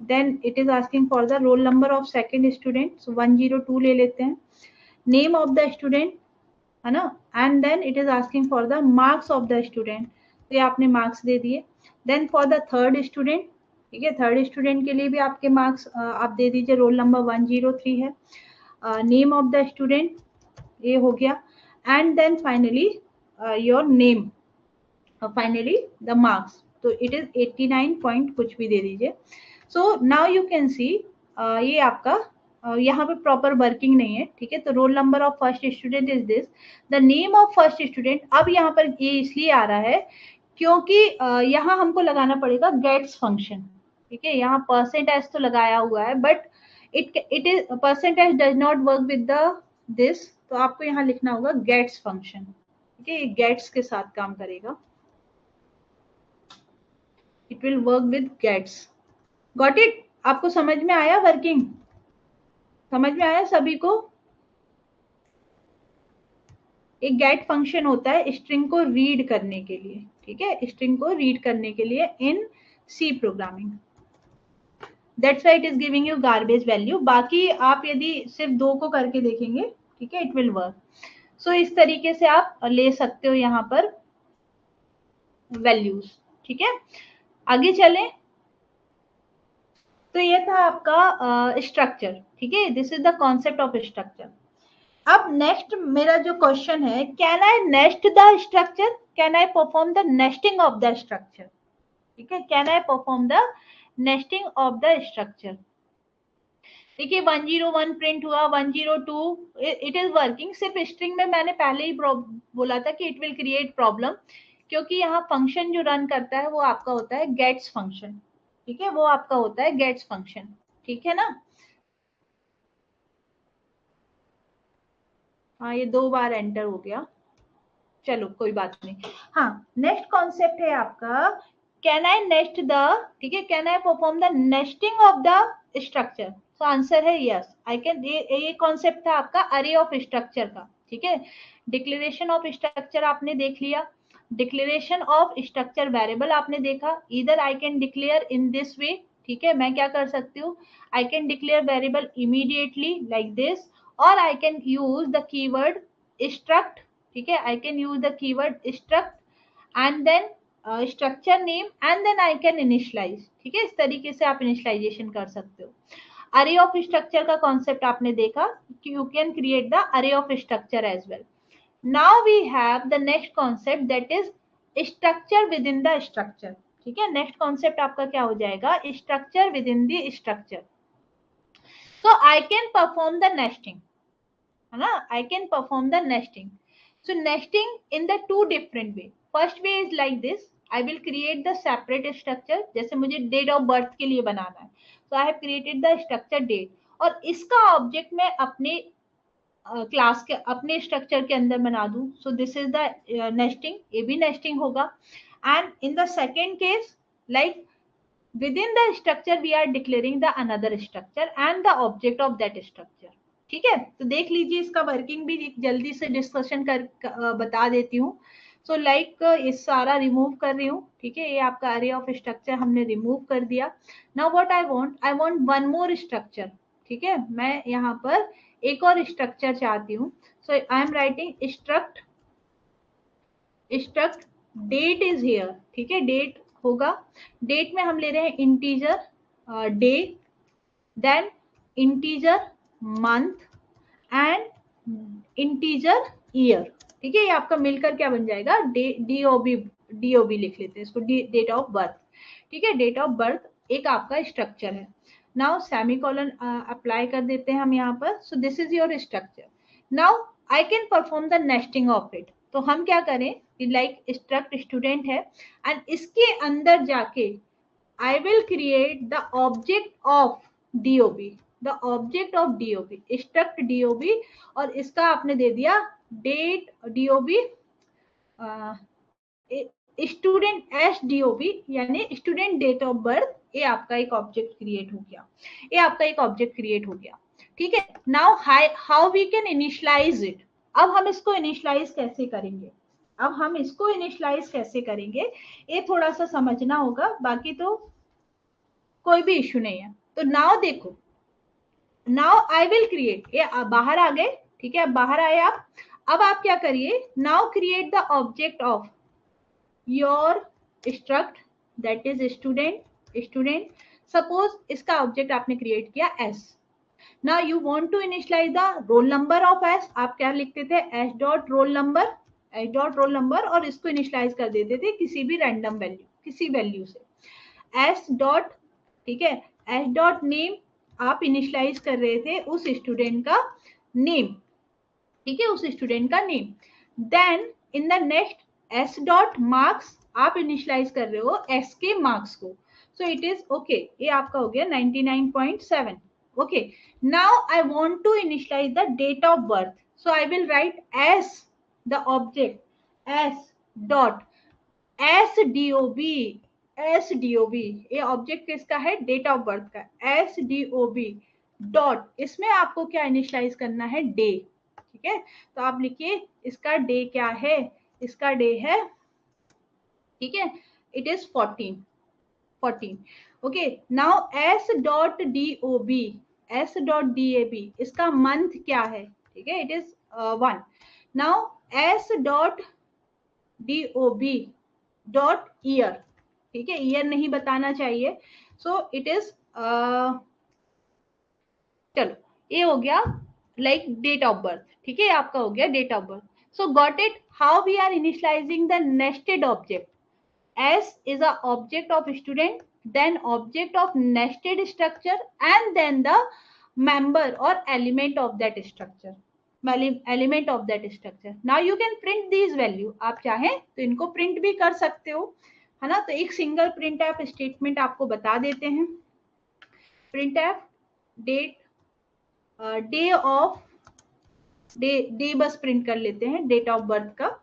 then it is asking for the roll number of second student, so 102 ले लेते हैं, name of the student, है ना, and then it is asking for the marks of the student, तो ये आपने मार्क्स दे दिए। then for the third student, ठीक है, थर्ड स्टूडेंट के लिए भी आपके मार्क्स आप दे दीजिए, रोल नंबर 103 है, नेम ऑफ द स्टूडेंट ये हो गया, and then finally your name, finally the marks, तो इट इज 89 पॉइंट कुछ भी दे दीजिए। So now you can see, ये आपका यहाँ पे प्रॉपर वर्किंग नहीं है, ठीक है। तो role number of first student is this, the name of first student, अब यहाँ पर ये इसलिए आ रहा है क्योंकि यहाँ हमको लगाना पड़ेगा गेट्स फंक्शन, ठीक है, यहाँ %s तो लगाया हुआ है, but it is percentage does not work with the this, तो आपको यहाँ लिखना होगा गेट्स फंक्शन, ठीक है, गेट्स के साथ काम करेगा, it will work with gets. Got it? आपको समझ में आया वर्किंग? समझ में आया सभी को? एक गेट फंक्शन होता है स्ट्रिंग को रीड करने के लिए, ठीक है, स्ट्रिंग को रीड करने के लिए in C programming. That's why it is giving you garbage value. बाकी आप यदि सिर्फ 2 को करके देखेंगे, ठीक है, इट विल वर्क। सो इस तरीके से आप ले सकते हो यहाँ पर वैल्यूज, ठीक है। आगे चलें, तो ये था आपका स्ट्रक्चर, ठीक है, this is the concept of structure. अब नेक्स्ट मेरा जो क्वेश्चन है, can I nest the structure, can I perform the nesting of the structure, ठीक है, can I perform the nesting of the structure. देखिए 101 प्रिंट हुआ, 102 इट इज वर्किंग। सिर्फ string में मैंने पहले ही बोला था कि इट विल क्रिएट प्रॉब्लम, क्योंकि यहाँ फंक्शन जो रन करता है वो आपका होता है गेट्स फंक्शन, ठीक है, वो आपका होता है गेट्स फंक्शन, ठीक है ना। हाँ ये 2 बार एंटर हो गया, चलो कोई बात नहीं। हाँ नेक्स्ट कॉन्सेप्ट है आपका कैन आई नेस्ट द, ठीक है, can I perform the nesting of the structure. तो आंसर है यस आई कैन। ये कॉन्सेप्ट था आपका अरे ऑफ स्ट्रक्चर का, ठीक है। डिक्लेरेशन ऑफ स्ट्रक्चर आपने देख लिया, डिक्लेरेशन ऑफ स्ट्रक्चर वेरिएबल आपने देखा, इधर I can declare in this way, ठीक है, मैं क्या कर सकती हूँ, I can declare variable immediately like this, और I can use the keyword struct, ठीक है, I can use the keyword struct and then structure name and then I can initialize, ठीक है, इस तरीके से आप इनिशियलाइजेशन कर सकते हो। अरे ऑफ स्ट्रक्चर का कॉन्सेप्ट आपने देखा कि you can create the array of structure as well. Now we have the next concept that is structure within the structure, ठीक है, नेक्स्ट कॉन्सेप्ट आपका क्या हो जाएगा, structure within the structure. So I can perform the nesting, है ना, I can perform the nesting. So nesting in the 2 different way. First way is like this, I will create the separate structure, जैसे मुझे date of birth के लिए बनाना है, so I have created the structure date, और इसका object मैं अपने class के अपने स्ट्रक्चर के अंदर बना दूं, so this is the nesting, ये भी nesting होगा। And in the second case, like within the structure we are declaring the another structure and the object of that structure, ठीक है। तो देख लीजिए इसका वर्किंग भी जल्दी से डिस्कशन कर बता देती हूँ। सो लाइक इस सारा रिमूव कर रही हूँ, ठीक है, ये आपका अरे ऑफ स्ट्रक्चर हमने रिमूव कर दिया। Now what I want one more structure, ठीक है, मैं यहाँ पर एक और स्ट्रक्चर चाहती हूँ। So I am writing struct date is here, ठीक है, डेट होगा, डेट में हम ले रहे हैं integer day, then integer month and integer year, ठीक है, ये आपका मिलकर क्या बन जाएगा, डीओबी लिख लेते हैं इसको, डेट ऑफ बर्थ, ठीक है, डेट ऑफ बर्थ एक आपका स्ट्रक्चर है। नाउ सेमीकोलन अप्लाई कर देते हैं हम यहाँ पर। So this is your structure. Now I can perform the nesting of it. तो हम क्या करें, लाइक स्ट्रक्ट स्टूडेंट है एंड इसके अंदर जाके I will create the object of DOB, the object of DOB, struct DOB, और इसका आपने दे दिया date DOB student S DOB, यानी स्टूडेंट डेट ऑफ बर्थ, ये आपका एक ऑब्जेक्ट क्रिएट हो गया, ये आपका एक ऑब्जेक्ट क्रिएट हो गया, ठीक है। Now how we can initialize it. अब हम इसको इनिशियलाइज कैसे करेंगे, अब हम इसको इनिशियलाइज कैसे करेंगे, ये थोड़ा सा समझना होगा, बाकी तो कोई भी इश्यू नहीं है। तो नाउ देखो, नाउ आई विल क्रिएट, ये बाहर आ गए, ठीक है, अब बाहर आए आप। अब आप क्या करिए, now create the object of your struct that is student. Suppose इसका ऑब्जेक्ट आपने क्रिएट किया S. Now you want to initialize the roll number of S, आप क्या लिखते थे, एस डॉट रोल नंबर, और इसको इनिशियलाइज कर देते थे किसी भी रैंडम वैल्यू, किसी वैल्यू से, एस डॉट, ठीक है, एस डॉट नेम, आप इनिशियलाइज कर रहे थे उस स्टूडेंट का नेम, ठीक है, उस स्टूडेंट का name. Then in the next S dot marks, आप इनिशियलाइज कर रहे हो एस के मार्क्स को। सो इट इज ओके, ये आपका हो गया 99.7, Okay, now I want to initialize the date of birth. So I will write as the object as dot SDOB. SDOB ये ऑब्जेक्ट किसका है? डेट ऑफ बर्थ का. SDOB डॉट, इसमें आपको क्या इनिशियलाइज करना है? डे. ठीक है, तो आप लिखिए इसका डे क्या है? इसका डे है, ठीक है, it is 14. Okay, now S.DOB, S.DAB इसका मंथ क्या है? ठीक है, it is 1. Now S.DOB dot year. ठीक है, ईयर नहीं बताना चाहिए. सो इट इज, चलो ये हो गया लाइक डेट ऑफ बर्थ. ठीक है, आपका हो गया date of birth. So got it. How we are initializing the nested object? S is a object of student, then object of nested structure, and then the member or element of that structure. Element of that structure. Now you can print these value. आप चाहें तो इनको print भी कर सकते हो, है ना. तो एक सिंगल प्रिंट एफ स्टेटमेंट आपको बता देते हैं. Print F date, day of, day बस प्रिंट कर लेते हैं डेट ऑफ बर्थ का.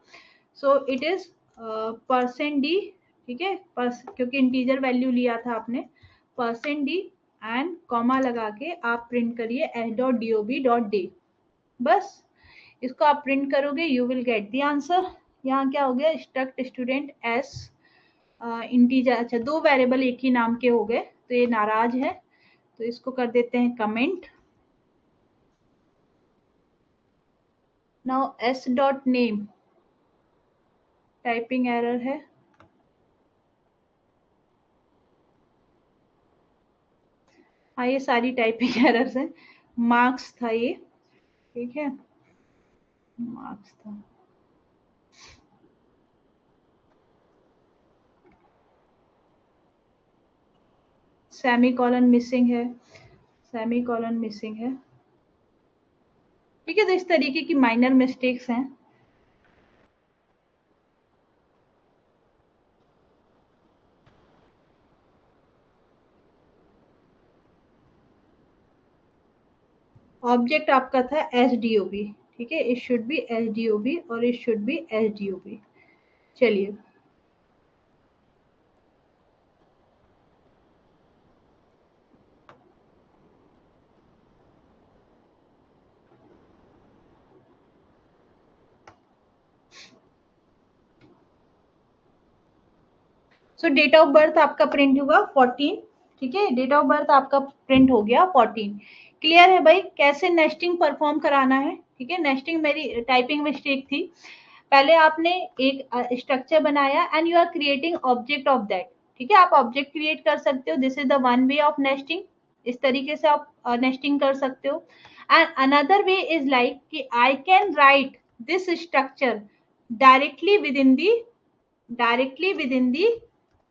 So it is %d. ठीक है, क्योंकि इंटीजर वैल्यू लिया था आपने. %d एंड कॉमा लगा के आप प्रिंट करिए S.DOB.day. बस इसको आप प्रिंट करोगे, you will get the answer. यहाँ क्या हो गया? Struct student S integer. अच्छा, दो वेरिएबल एक ही नाम के हो गए, तो ये नाराज है, तो इसको कर देते हैं comment. Now S.name typing error है. हाँ, ये सारी टाइपिंग एरर्स है. मार्क्स था ये. ठीक है, मार्क्स था. सेमी कॉलन मिसिंग है, सेमी कॉलन मिसिंग है. ठीक है, तो इस तरीके की माइनर मिस्टेक्स हैं. ऑब्जेक्ट आपका था SDOB. ठीक है, इट शुड बी SDOB और इट शुड बी SDOB. चलिए, सो डेट ऑफ बर्थ आपका प्रिंट हुआ 14. ठीक है, डेट ऑफ बर्थ आपका प्रिंट हो गया 14. क्लियर है भाई कैसे नेस्टिंग परफॉर्म कराना है? ठीक है, नेस्टिंग मेरी टाइपिंग मिस्टेक थी. पहले आपने एक स्ट्रक्चर बनाया and you are creating object of that. ठीक है, आप ऑब्जेक्ट क्रिएट कर सकते हो. This is the one way of nesting. इस तरीके से आप नेस्टिंग कर सकते हो. And another way is like कि I can write this structure directly within the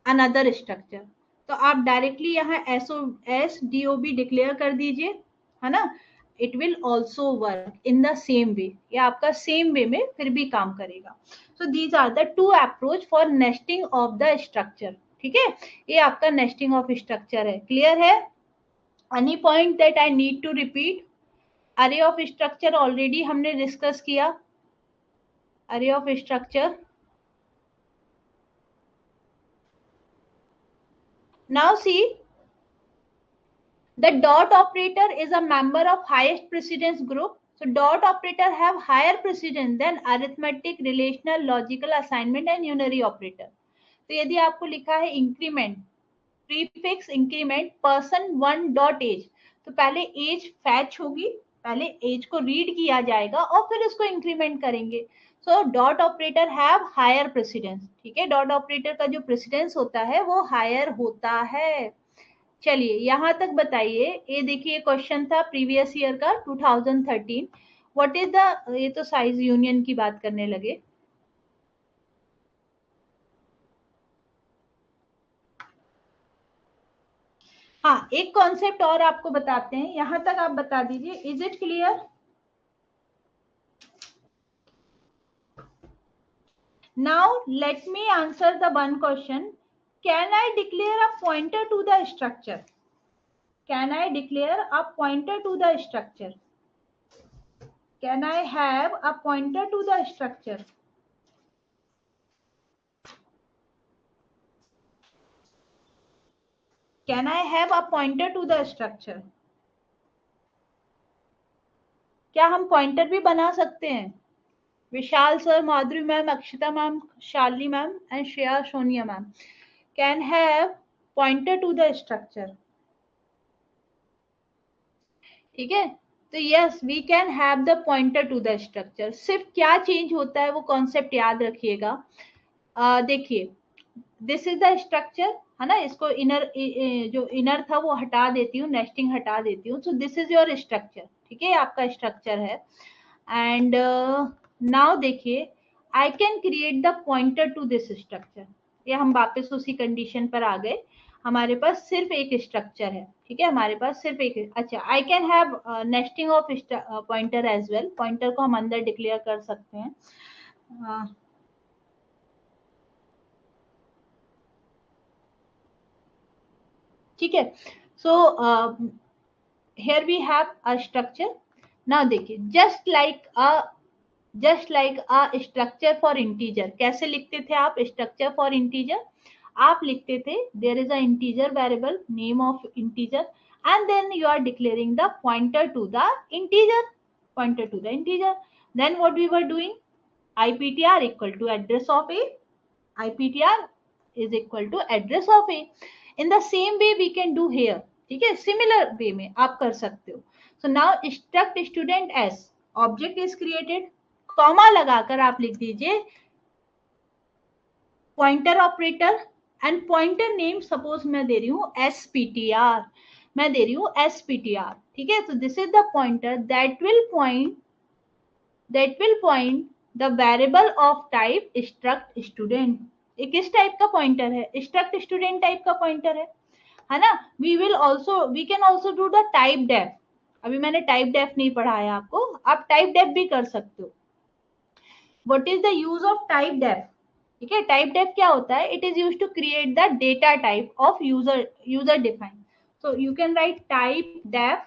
another structure. तो आप डायरेक्टली यहाँ SDOB डिक्लेयर कर दीजिए, है ना. It will also work in the same way. ये आपका सेम वे में फिर भी काम करेगा. So these are the two approach for nesting of the structure. ठीक है, ये आपका नेस्टिंग ऑफ स्ट्रक्चर है. क्लियर है? Any point that I need to repeat? Array of structure already हमने डिस्कस किया. Array of structure. Now see, the dot operator is a member of highest precedence group. So dot operator have higher precedence than arithmetic, relational, logical, assignment and unary operator. तो यदि आपको लिखा है increment, prefix increment person 1 dot age, तो पहले as fetch होगी, पहले as को रीड किया जाएगा और फिर उसको इंक्रीमेंट करेंगे. So dot operator have higher precedence. ठीक है, डॉट ऑपरेटर का जो प्रेसिडेंस होता है वो हायर होता है. चलिए यहां तक बताइए. ये देखिए क्वेश्चन था प्रीवियस ईयर का 2013. व्हाट इज द, ये तो साइज यूनियन की बात करने लगे. हाँ, एक कॉन्सेप्ट और आपको बताते हैं. यहां तक आप बता दीजिए. Is it clear? Now let me answer the one question. Can I declare a pointer to the structure? can I declare a pointer to the structure? Can I have a pointer to the structure? Can I have a pointer to the structure? क्या हम pointer भी बना सकते हैं? Vishal sir, Madhuri ma'am, Akshita ma'am, Shalini ma'am and Shreya Sonia ma'am can have pointer to the structure. ठीक है, तो yes we can have the pointer to the structure. सिर्फ क्या चेंज होता है वो कॉन्सेप्ट याद रखिएगा. देखिए, दिस इज द स्ट्रक्चर, है ना. इसको इनर जो इनर था वो हटा देती हूँ, नेस्टिंग हटा देती हूँ. So this is your structure. ठीक है, आपका स्ट्रक्चर है. एंड नाउ देखिए, I can create the pointer to this structure. ये हम वापस उसी कंडीशन पर आ गए. हमारे पास सिर्फ एक स्ट्रक्चर है. ठीक है, हमारे पास सिर्फ एक. अच्छा, I can have nesting of pointer as well. Pointer को हम अंदर डिक्लेयर कर सकते हैं. ठीक है, सो here we have a structure. now देखिए, just like a structure for integer. कैसे लिखते थे आप structure for integer? आप लिखते थे there is a integer variable, name of integer, and then you are declaring the pointer to the integer. Then what we were doing? iptr equal to address of a. iptr is equal to address of a. in the same way we can do here. ठीक है, similar way में आप कर सकते हो. So now struct student S, object is created, comma लगाकर आप लिख दीजिए pointer operator and pointer name suppose मैं दे रही हूँ एसपीटीआर. मैं दे रही हूँ एसपीटीआर. ठीक है, तो this is the pointer that will point the variable of type struct student. ये किस टाइप का पॉइंटर है? स्ट्रक्ट स्टूडेंट टाइप का पॉइंटर है ना. We can also do the typedef. अभी मैंने टाइप डेफ नहीं पढ़ाया आपको, आप टाइप डेफ भी कर सकते हो. What is the use of typedef? ठीक है, टाइप डेफ क्या होता है? It is use to create the data type of user define. So you can write typedef.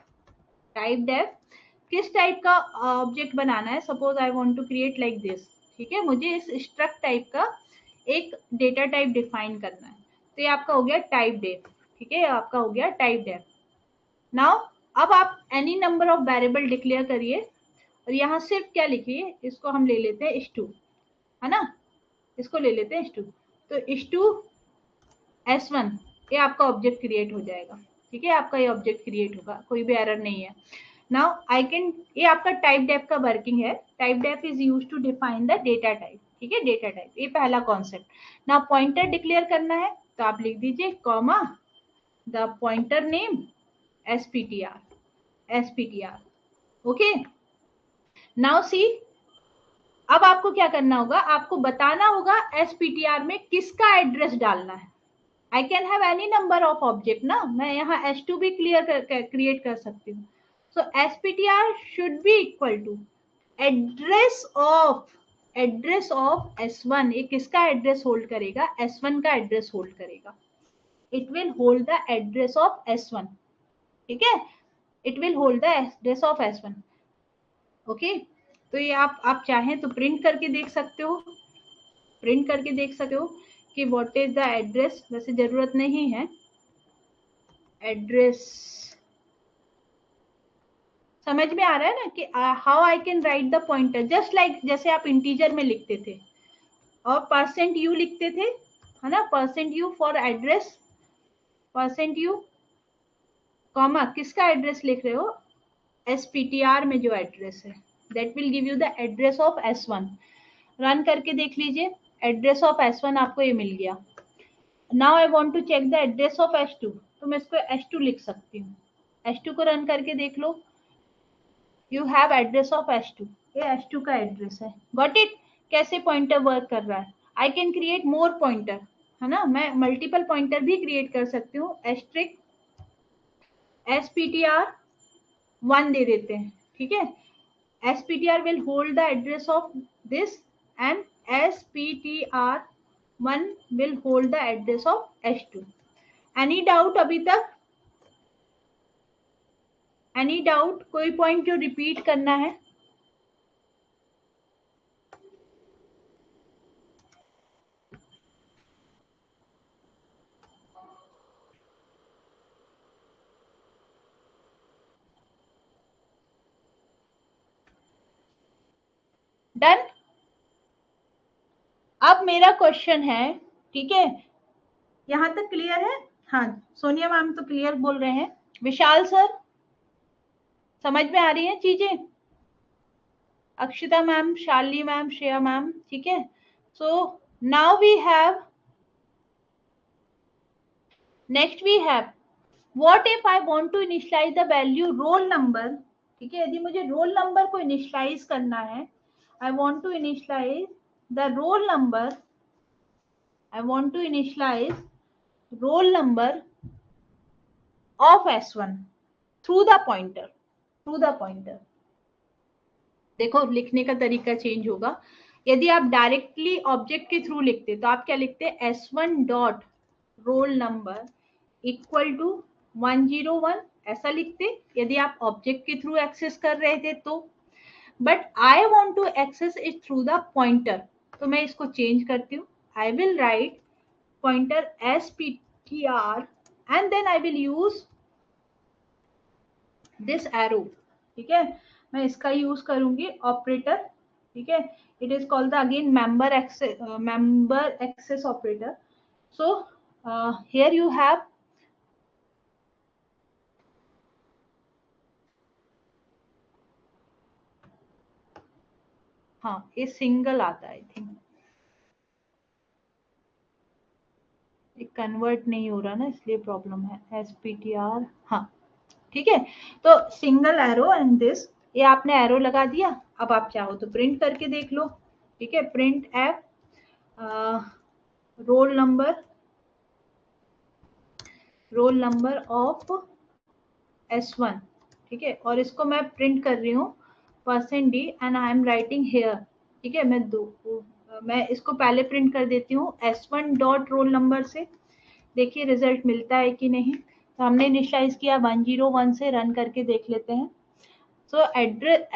किस टाइप का ऑब्जेक्ट बनाना है? Suppose I want to create like this. ठीक है, मुझे इस स्ट्रक्ट टाइप का एक डेटा टाइप डिफाइन करना है. तो ये आपका हो गया टाइप डेफ. ठीक है, आपका हो गया टाइप डेफ. नाउ अब आप any number of variable declare करिए और यहाँ सिर्फ क्या लिखिए, इसको हम ले लेते हैं s2, है ना. इसको ले लेते हैं s2. तो s2 s1 ये आपका ऑब्जेक्ट क्रिएट हो जाएगा. ठीक है, आपका ये ऑब्जेक्ट क्रिएट होगा, कोई भी एरर नहीं है. नाउ आई कैन, ये आपका टाइप डेफ का वर्किंग है. Typedef is use to define the data type. ठीक है, डेटा टाइप, ये पहला कॉन्सेप्ट. नाउ पॉइंटर डिक्लेयर करना है तो आप लिख दीजिए comma the pointer name SPTR. Okay, now see, अब आपको क्या करना होगा? आपको बताना होगा SPTR में किसका एड्रेस डालना है. I can have any number of object ना. मैं यहाँ S2 भी क्रिएट कर सकती हूँ. So SPTR should be equal to address of S1. ये किसका एड्रेस होल्ड करेगा? S1 का एड्रेस होल्ड करेगा. It will hold the address of S1. ठीक है, it will hold the address of S1. Okay, तो ये आप चाहें तो प्रिंट करके देख सकते हो. कि व्हाट इज द एड्रेस. वैसे जरूरत नहीं है एड्रेस. समझ में आ रहा है ना कि how I can right the pointer. Just like जैसे आप इंटीजर में लिखते थे और %u लिखते थे, है ना. %u for address, %u comma किसका एड्रेस लिख रहे हो? SPTR में जो एड्रेस है, that will give you the address of S1. Run करके देख लीजिए, एड्रेस ऑफ S1 आपको ये मिल गया. Now I want to check the address of S2. तो मैं इसको S2 लिख सकती हूँ. S2 को रन करके देख लो. You have address of S2. ये S2 का एड्रेस है. Got it? कैसे पॉइंटर वर्क कर रहा है? I can create more pointer, है ना. मैं मल्टीपल पॉइंटर भी क्रिएट कर सकती हूँ. SPTR1 दे देते हैं. ठीक है, SPTR will hold the address of this and SPTR1 will hold the address of S2. Any doubt अभी तक? Any doubt? कोई पॉइंट जो रिपीट करना है? डन। अब मेरा क्वेश्चन है, ठीक है, यहां तक क्लियर है? हाँ, सोनिया मैम तो क्लियर बोल रहे हैं। विशाल सर, समझ में आ रही है चीजें? Akshita ma'am, Shali ma'am, Shreya ma'am, ठीक है। So now we have, next we have what if I want to initialize the value roll number, ठीक है, यदि मुझे रोल नंबर को इनिशियलाइज करना है, I want to initialize the roll number, I want to initialize roll number of S1 through the pointer, through the pointer. देखो लिखने का तरीका चेंज होगा। यदि आप डायरेक्टली ऑब्जेक्ट के थ्रू लिखते तो आप क्या लिखते? S1 dot roll number equal to 101, ऐसा लिखते यदि आप ऑब्जेक्ट के थ्रू एक्सेस कर रहे थे तो। But I want to access it through the pointer, तो मैं इसको चेंज करती हूँ। I will write pointer SPTR and then I will use this arrow, ठीक है, मैं इसका यूज करूंगी ऑपरेटर, ठीक है। It is called the again member access operator. So here you have, हाँ ये सिंगल आता है, आई थिंक ये कन्वर्ट नहीं हो रहा ना, इसलिए प्रॉब्लम है। SPTR, हाँ ठीक है। तो सिंगल एरो एंड दिस, ये आपने एरो लगा दिया। अब आप चाहो तो प्रिंट करके देख लो, ठीक है। Print F role number of S1, ठीक है, और इसको मैं प्रिंट कर रही हूँ %D and I am writing here, ठीक है। मैं इसको पहले प्रिंट कर देती हूँ S1 डॉट रोल नंबर से। देखिए रिजल्ट मिलता है कि नहीं। तो हमने इनिशियलाइज किया 101 से, रन करके देख लेते हैं। So address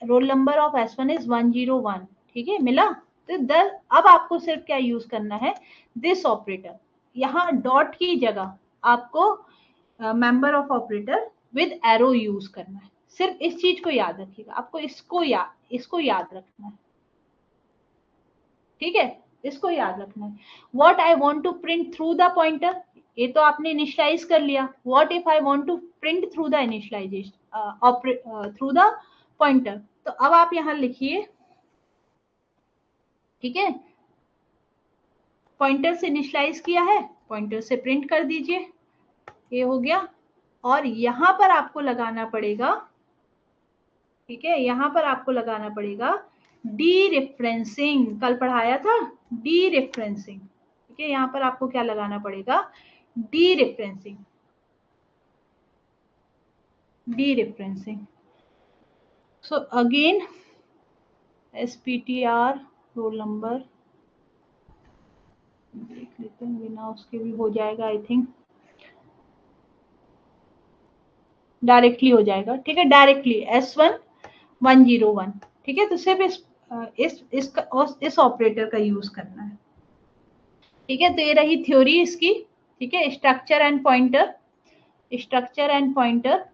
roll number of S1 is 101, ठीक है, मिला। तो अब आपको सिर्फ क्या यूज करना है? दिस ऑपरेटर, यहाँ डॉट की जगह आपको member of operator with arrow use करना है। सिर्फ इस चीज को याद रखिएगा, आपको इसको याद रखना है, ठीक है, इसको याद रखना है। What I want to print through the pointer, ये तो आपने इनिशियलाइज कर लिया। What if I want to print through the initialization through the pointer, तो अब आप यहां लिखिए, ठीक है, पॉइंटर से इनिशियलाइज किया है, पॉइंटर से प्रिंट कर दीजिए, ये हो गया। और यहां पर आपको लगाना पड़ेगा, ठीक है, यहां पर आपको लगाना पड़ेगा डी रेफरेंसिंग, कल पढ़ाया था डी रेफरेंसिंग, ठीक है। यहां पर आपको क्या लगाना पड़ेगा? D referencing, D referencing. So again SPTR roll number देख लेते हैं, बिना उसके भी हो जाएगा आई थिंक, डायरेक्टली हो जाएगा, ठीक है, डायरेक्टली S1 101, ठीक है। तो सिर्फ इस ऑपरेटर का यूज करना है, ठीक है। तो ये रही थ्योरी इसकी, ठीक है। Structure and pointer, structure and pointer,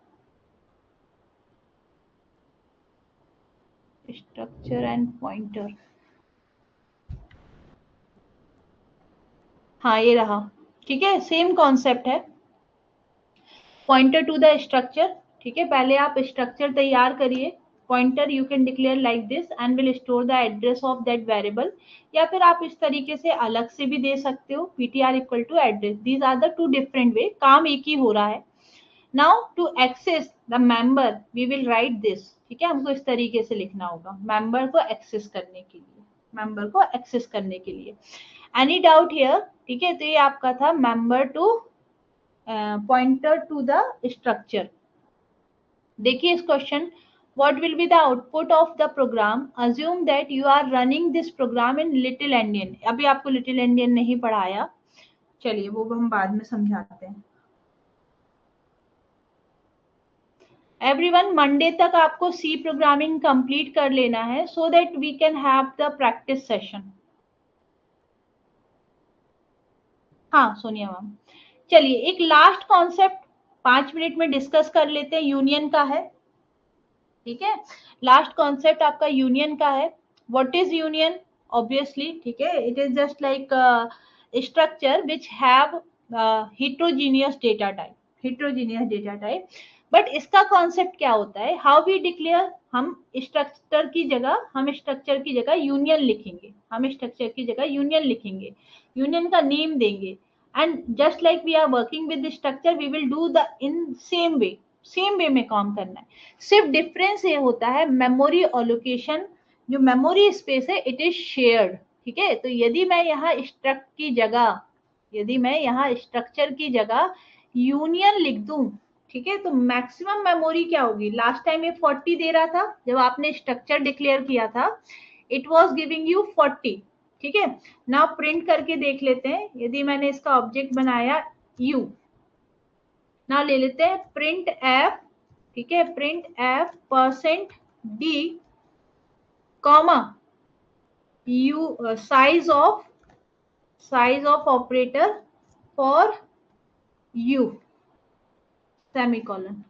structure and pointer, हाँ ये रहा, ठीक है। सेम कॉन्सेप्ट है, पॉइंटर टू द स्ट्रक्चर, ठीक है। पहले आप स्ट्रक्चर तैयार करिए। Pointer you can declare like this and will store the address of that variable, या फिर आप इस तरीके से अलग से भी दे सकते हो, PTR equal to address. These are the two different way, काम एक ही हो रहा है। Now to access the member we will write this, ठीक है, हमको इस तरीके से लिखना होगा, मेंबर को एक्सेस करने के लिए, मेंबर को एक्सेस करने के लिए। Any doubt here? ठीक है, तो ये आपका था member to pointer to the structure. देखिए इस question, what will be the output of the program, assume that you are running this program in little endian। अभी आपको लिटिल एंडियन नहीं पढ़ाया, चलिए वो हम बाद में समझाते हैं। एवरीवन मंडे तक आपको सी प्रोग्रामिंग कंप्लीट कर लेना है so that we can have the practice session. हाँ सोनिया मैम, चलिए एक लास्ट कॉन्सेप्ट 5 मिनट में डिस्कस कर लेते हैं, यूनियन का है। ठीक है, लास्ट कॉन्सेप्ट आपका यूनियन का है। What is union? ऑब्वियसली, ठीक है, it is just like structure which have heterogeneous data type, heterogeneous data type. But इसका कॉन्सेप्ट क्या होता है, हाउ वी डिक्लेयर, हम स्ट्रक्चर की जगह यूनियन लिखेंगे, हम स्ट्रक्चर की जगह यूनियन लिखेंगे, यूनियन का नेम देंगे, and just like we are working with structure we will do the in same way में काम करना है। सिर्फ डिफरेंस ये होता है मेमोरी एलोकेशन, जो मेमोरी स्पेस है इट इज शेयर्ड। ठीक है, तो यदि मैं यहाँ स्ट्रक्चर की जगह यूनियन लिख दूं, ठीक है, तो मैक्सिमम मेमोरी क्या होगी, लास्ट टाइम ये 40 दे रहा था जब आपने स्ट्रक्चर डिक्लेयर किया था, इट वॉज गिविंग यू 40। ठीक है, नाउ प्रिंट करके देख लेते हैं, यदि मैंने इसका ऑब्जेक्ट बनाया यू, नाउ ले लेते हैं प्रिंट एफ। ठीक है, print F percent D comma you size of operator for you semicolon.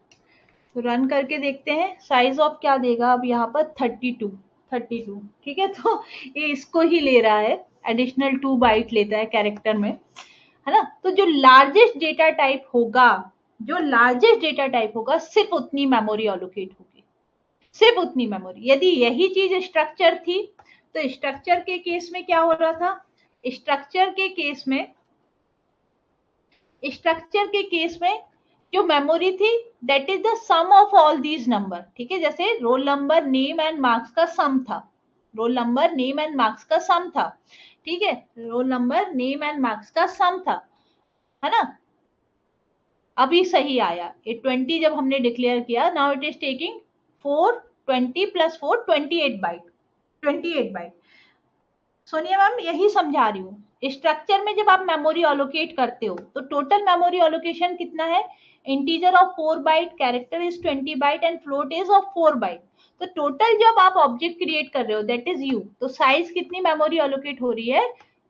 तो रन करके देखते हैं साइज ऑफ क्या देगा, अब यहाँ पर 32। ठीक है, तो ये इसको ही ले रहा है, एडिशनल 2 बाइट लेता है कैरेक्टर में, है ना। तो जो लार्जेस्ट डेटा टाइप होगा, सिर्फ उतनी मेमोरी एलोकेट होगी, सिर्फ उतनी मेमोरी। यदि यही चीज स्ट्रक्चर थी तो स्ट्रक्चर के केस में क्या हो रहा था, स्ट्रक्चर के केस में जो मेमोरी थी that is the sum of all these number. ठीक है, जैसे roll number name and marks का सम था, ठीक है, roll number name and marks का सम था, है ना। अभी सही आया ये 20 जब हमने डिक्लेयर किया, now it is taking 420 plus 4 28 byte. Sonia ma'am यही समझा रही हूँ, स्ट्रक्चर में जब आप मेमोरी एलोकेट करते हो तो टोटल मेमोरी एलोकेशन कितना है, integer of 4 byte, character is 20 byte and float is of 4 byte. तो टोटल जब आप ऑब्जेक्ट क्रिएट कर रहे हो दैट इज यू, तो साइज कितनी मेमोरी एलोकेट हो रही है,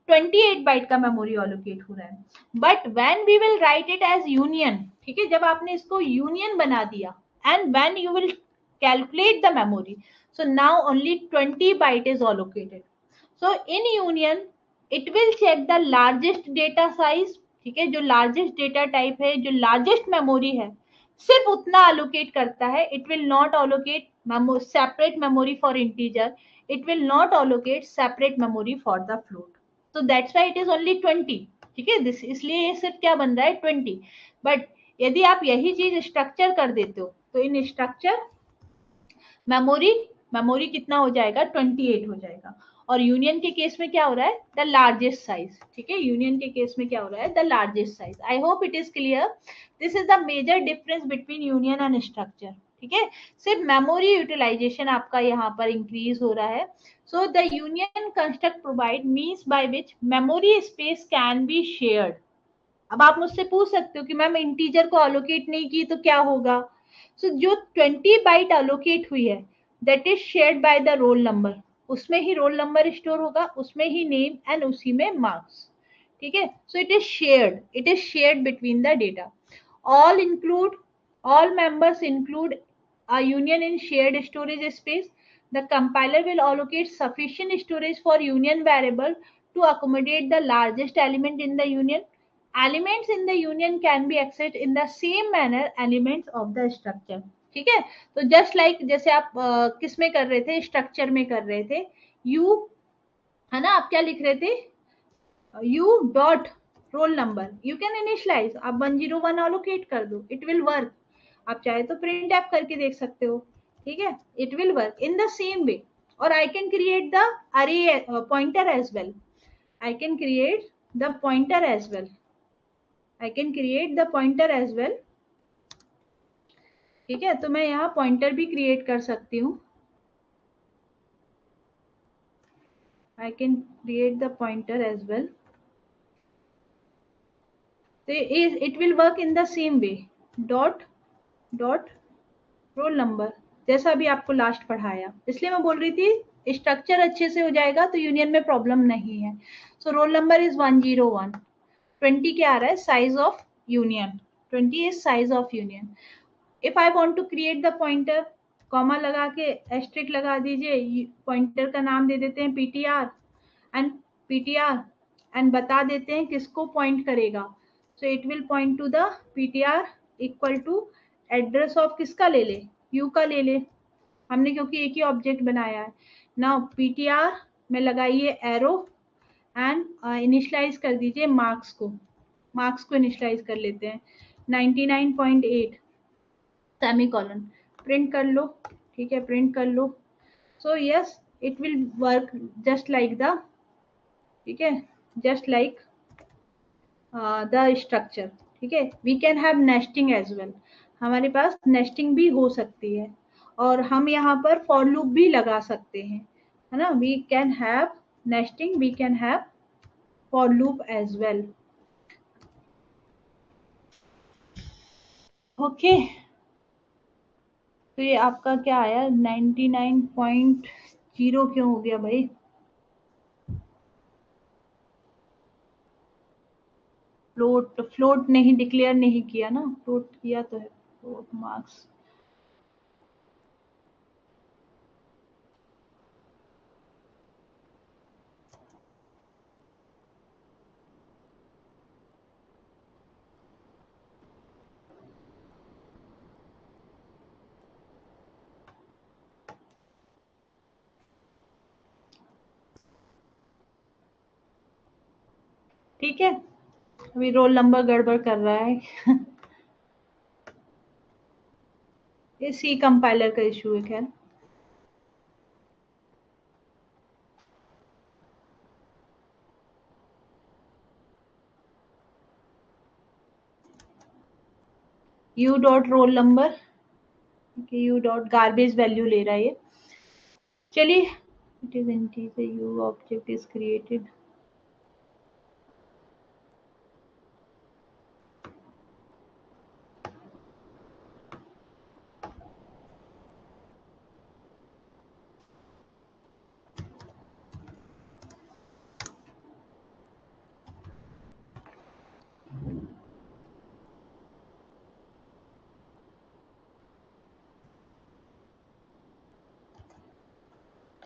28 बाइट का मेमोरी एलोकेट हो रहा है। But when we will write it as union, ठीक है, जब आपने इसको यूनियन बना दिया and when you will calculate the memory, so now only 20 byte is allocated. So in union it will check the largest data size. ठीक है, जो लार्जेस्ट डेटा टाइप है, जो लार्जेस्ट मेमोरी है, सिर्फ उतना अलोकेट करता है। It will not allocate separate memory for integer, it will not allocate separate memory for the float. तो that's why it is only 20। ठीक है, दिस इसलिए ये सिर्फ क्या बन रहा है 20। बट यदि आप यही चीज स्ट्रक्चर कर देते हो तो इन स्ट्रक्चर मेमोरी कितना हो जाएगा, 28 हो जाएगा। और यूनियन के केस में क्या हो रहा है, द लार्जेस्ट साइज। ठीक है, यूनियन के केस में क्या हो रहा है, the largest size. I hope it is clear. This is the major difference between union and structure. ठीक है, सिर्फ मेमोरी यूटिलाइजेशन आपका यहाँ पर इंक्रीज हो रहा है। So the union construct provide means by which memory space can be shared. अब आप मुझसे पूछ सकते हो कि मैम इंटीजर को अलोकेट नहीं की तो क्या होगा। सो जो 20 बाइट अलोकेट हुई है that is shared by the roll number, उसमें ही रोल नंबर स्टोर होगा, उसमें ही नेम एंड उसी में मार्क्स। ठीक है, सो it is shared between the data. all include all members include a union in shared storage space. The compiler will allocate sufficient storage for union variable to accommodate the largest element in the union. Elements in the union can be accessed in the same manner elements of the structure. ठीक है, तो just like जैसे आप किस में कर रहे थे, स्ट्रक्चर में कर रहे थे, यू, है ना, आप क्या लिख रहे थे, u dot roll number, you can initialize, आप 101 अलोकेट कर दो, इट विल वर्क। आप चाहे तो प्रिंट ऐप करके देख सकते हो। ठीक है, it will work in the same way. और I can create the array pointer as well, I can create the pointer as well, ठीक है, तो मैं यहाँ पॉइंटर भी क्रिएट कर सकती हूँ। I can create the pointer as well. So it will work in the same way. Dot roll number जैसा अभी आपको लास्ट पढ़ाया, इसलिए मैं बोल रही थी स्ट्रक्चर अच्छे से हो जाएगा तो यूनियन में प्रॉब्लम नहीं है। So role number is 101। 20 क्या आ रहा है, size of union. 20 is size of union. If I want to create the pointer, comma लगा के एस्ट्रिक लगा दीजिए, पॉइंटर का नाम दे देते हैं पीटीआर एंड पीटीआर एंड बता देते हैं किसको पॉइंट करेगा। So it will point to the PTR equal to address of किसका ले ले, यू का ले ले हमने, क्योंकि एक ही ऑब्जेक्ट बनाया है। नाउ पीटीआर में लगाइए एरो एंड इनिशियलाइज कर दीजिए मार्क्स को, मार्क्स को इनिशियलाइज कर लेते हैं 99.8 सेमीकोलन, प्रिंट कर लो, ठीक है प्रिंट कर लो। So yes it will work just like the, ठीक है जस्ट लाइक द स्ट्रक्चर, ठीक है। We can have nesting as well, हमारे पास नेस्टिंग भी हो सकती है और हम यहाँ पर फॉर लूप भी लगा सकते हैं, है ना। We can have nesting, we can have for loop as well. Okay, तो ये आपका क्या आया 99.0 क्यों हो गया भाई? फ्लोट, फ्लोट नहीं डिक्लेयर नहीं किया ना, फ्लोट किया तो है, फ्लोट मार्क्स। ठीक है, अभी रोल नंबर गड़बड़ कर रहा है ये सी कंपाइलर का इशू है खैर। You dot roll number, U dot garbage value ले रहा है ये। चलिए, it is integer you object is created.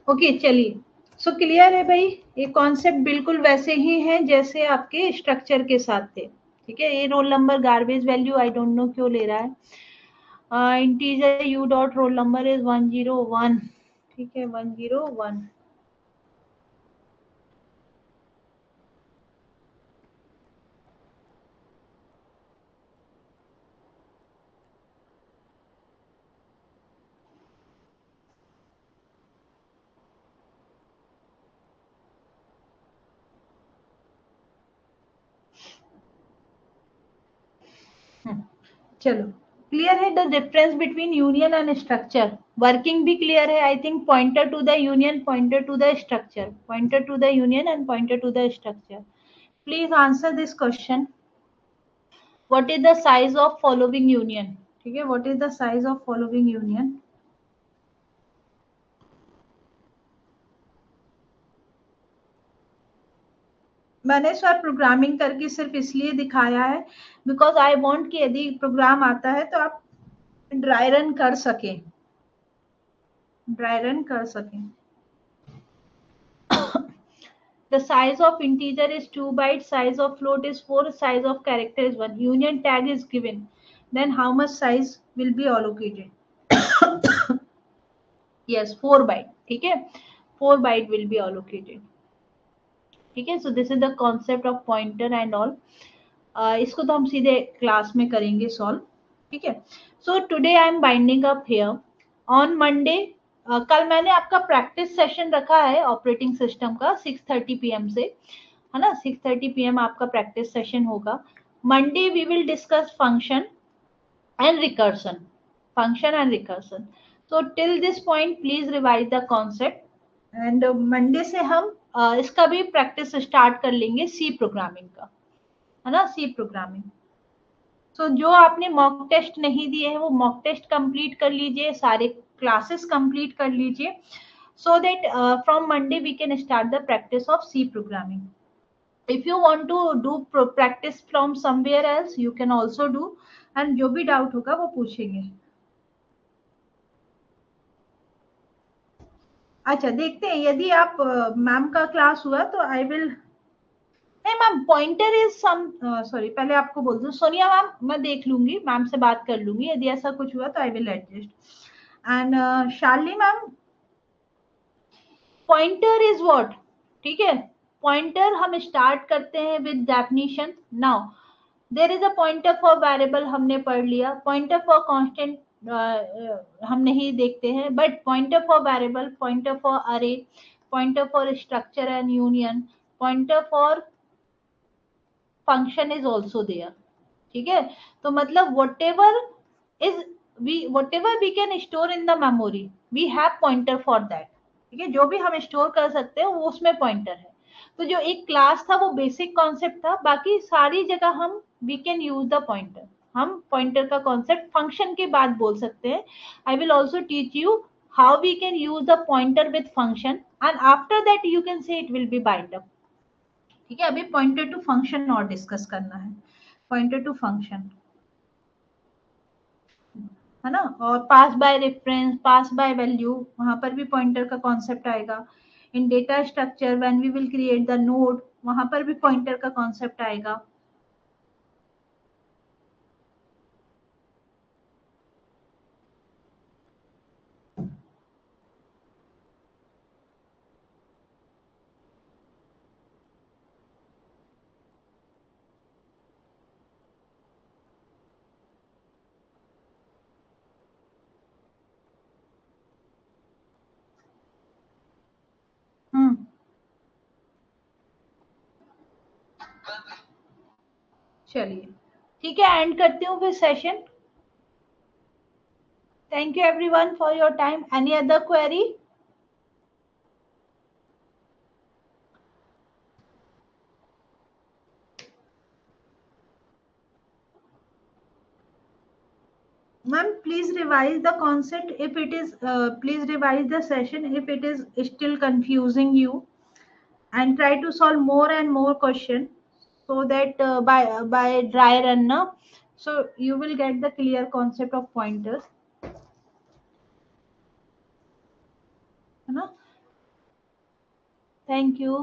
Okay चलिए, सो क्लियर है भाई, ये कॉन्सेप्ट बिल्कुल वैसे ही है जैसे आपके स्ट्रक्चर के साथ थे, ठीक है। ये roll number garbage value I don't know क्यों ले रहा है। Integer u dot roll number is 101, ठीक है 101। चलो, क्लियर है the difference between union and structure. Working भी क्लियर है I think. Pointer to the union, pointer to the structure, pointer to the union and pointer to the structure. Please answer this question, what is the size of following union, ठीक है what is the size of following union. मैंने sir programming करके सिर्फ इसलिए दिखाया है because I want कि यदि प्रोग्राम आता है तो आप ड्राई रन कर सकें, ड्राई रन कर सकें। The size of integer is 2 bytes, size of float is 4, size of character is 1. Union tag is given. Then how much size will be allocated? Yes, 4 byte. ठीक है, 4 byte will be allocated. ठीक है, so this is the concept of pointer and all. इसको तो हम सीधे class में करेंगे सॉल्व, ठीक है। So today I am binding up here on Monday. कल मैंने आपका प्रैक्टिस सेशन रखा है ऑपरेटिंग सिस्टम का 6:30 PM से, है ना 6:30 PM आपका प्रैक्टिस सेशन होगा। Monday we will discuss function and recursion, function and recursion. so till this point please revise the concept and Monday से हम इसका भी प्रैक्टिस स्टार्ट कर लेंगे सी प्रोग्रामिंग का, है ना सी प्रोग्रामिंग। सो जो आपने मॉक टेस्ट नहीं दिए हैं वो मॉक टेस्ट कंप्लीट कर लीजिए, सारे क्लासेस कंप्लीट कर लीजिए, so that from Monday we can start the practice of C programming. If you want to do practice from somewhere else you can also do, and जो भी doubt होगा वो पूछेंगे. अच्छा देखते हैं, यदि आप मैम का क्लास हुआ तो आई विल, नहीं ma'am pointer is some, sorry पहले आपको बोल दूं सोनिया मैम, मैं देख लूंगी, मैम से बात कर लूंगी, यदि ऐसा कुछ हुआ तो I will adjust. And शार्ली ma'am, pointer is what, ठीक है, पॉइंटर हम स्टार्ट करते हैं with definition. Now there is a pointer for variable हमने पढ़ लिया, पॉइंटर फॉर कांस्टेंट हम नहीं देखते हैं, but pointer for variable, pointer for array, pointer for structure and union, pointer for function is also there. ठीक है, तो मतलब is whatever we can store in the memory we have pointer for that. ठीक है, जो भी हम store कर सकते हैं वो उसमें पॉइंटर है. तो जो एक क्लास था वो बेसिक कॉन्सेप्ट था, बाकी सारी जगह हम we can use the pointer. हम पॉइंटर का कॉन्सेप्ट फंक्शन के बाद बोल सकते हैं. I will also teach you how we can use the pointer with function, and after that you can say it will be bind up. ठीक है, अभी पॉइंटर टू फंक्शन और डिस्कस करना है, पॉइंटर टू फंक्शन है ना. और pass by reference, pass by value, वहां पर भी पॉइंटर का कॉन्सेप्ट आएगा. In data structure when we will create the node, वहां पर भी पॉइंटर का कॉन्सेप्ट आएगा. हम्म, चलिए ठीक है, एंड करती हूँ फिर session. Thank you everyone for your time. Any other query? Ma'am, please revise the concept if it is, please revise the session if it is still confusing you, and try to solve more and more question, so that by dry run na, so you will get the clear concept of pointers, है ना. Thank you.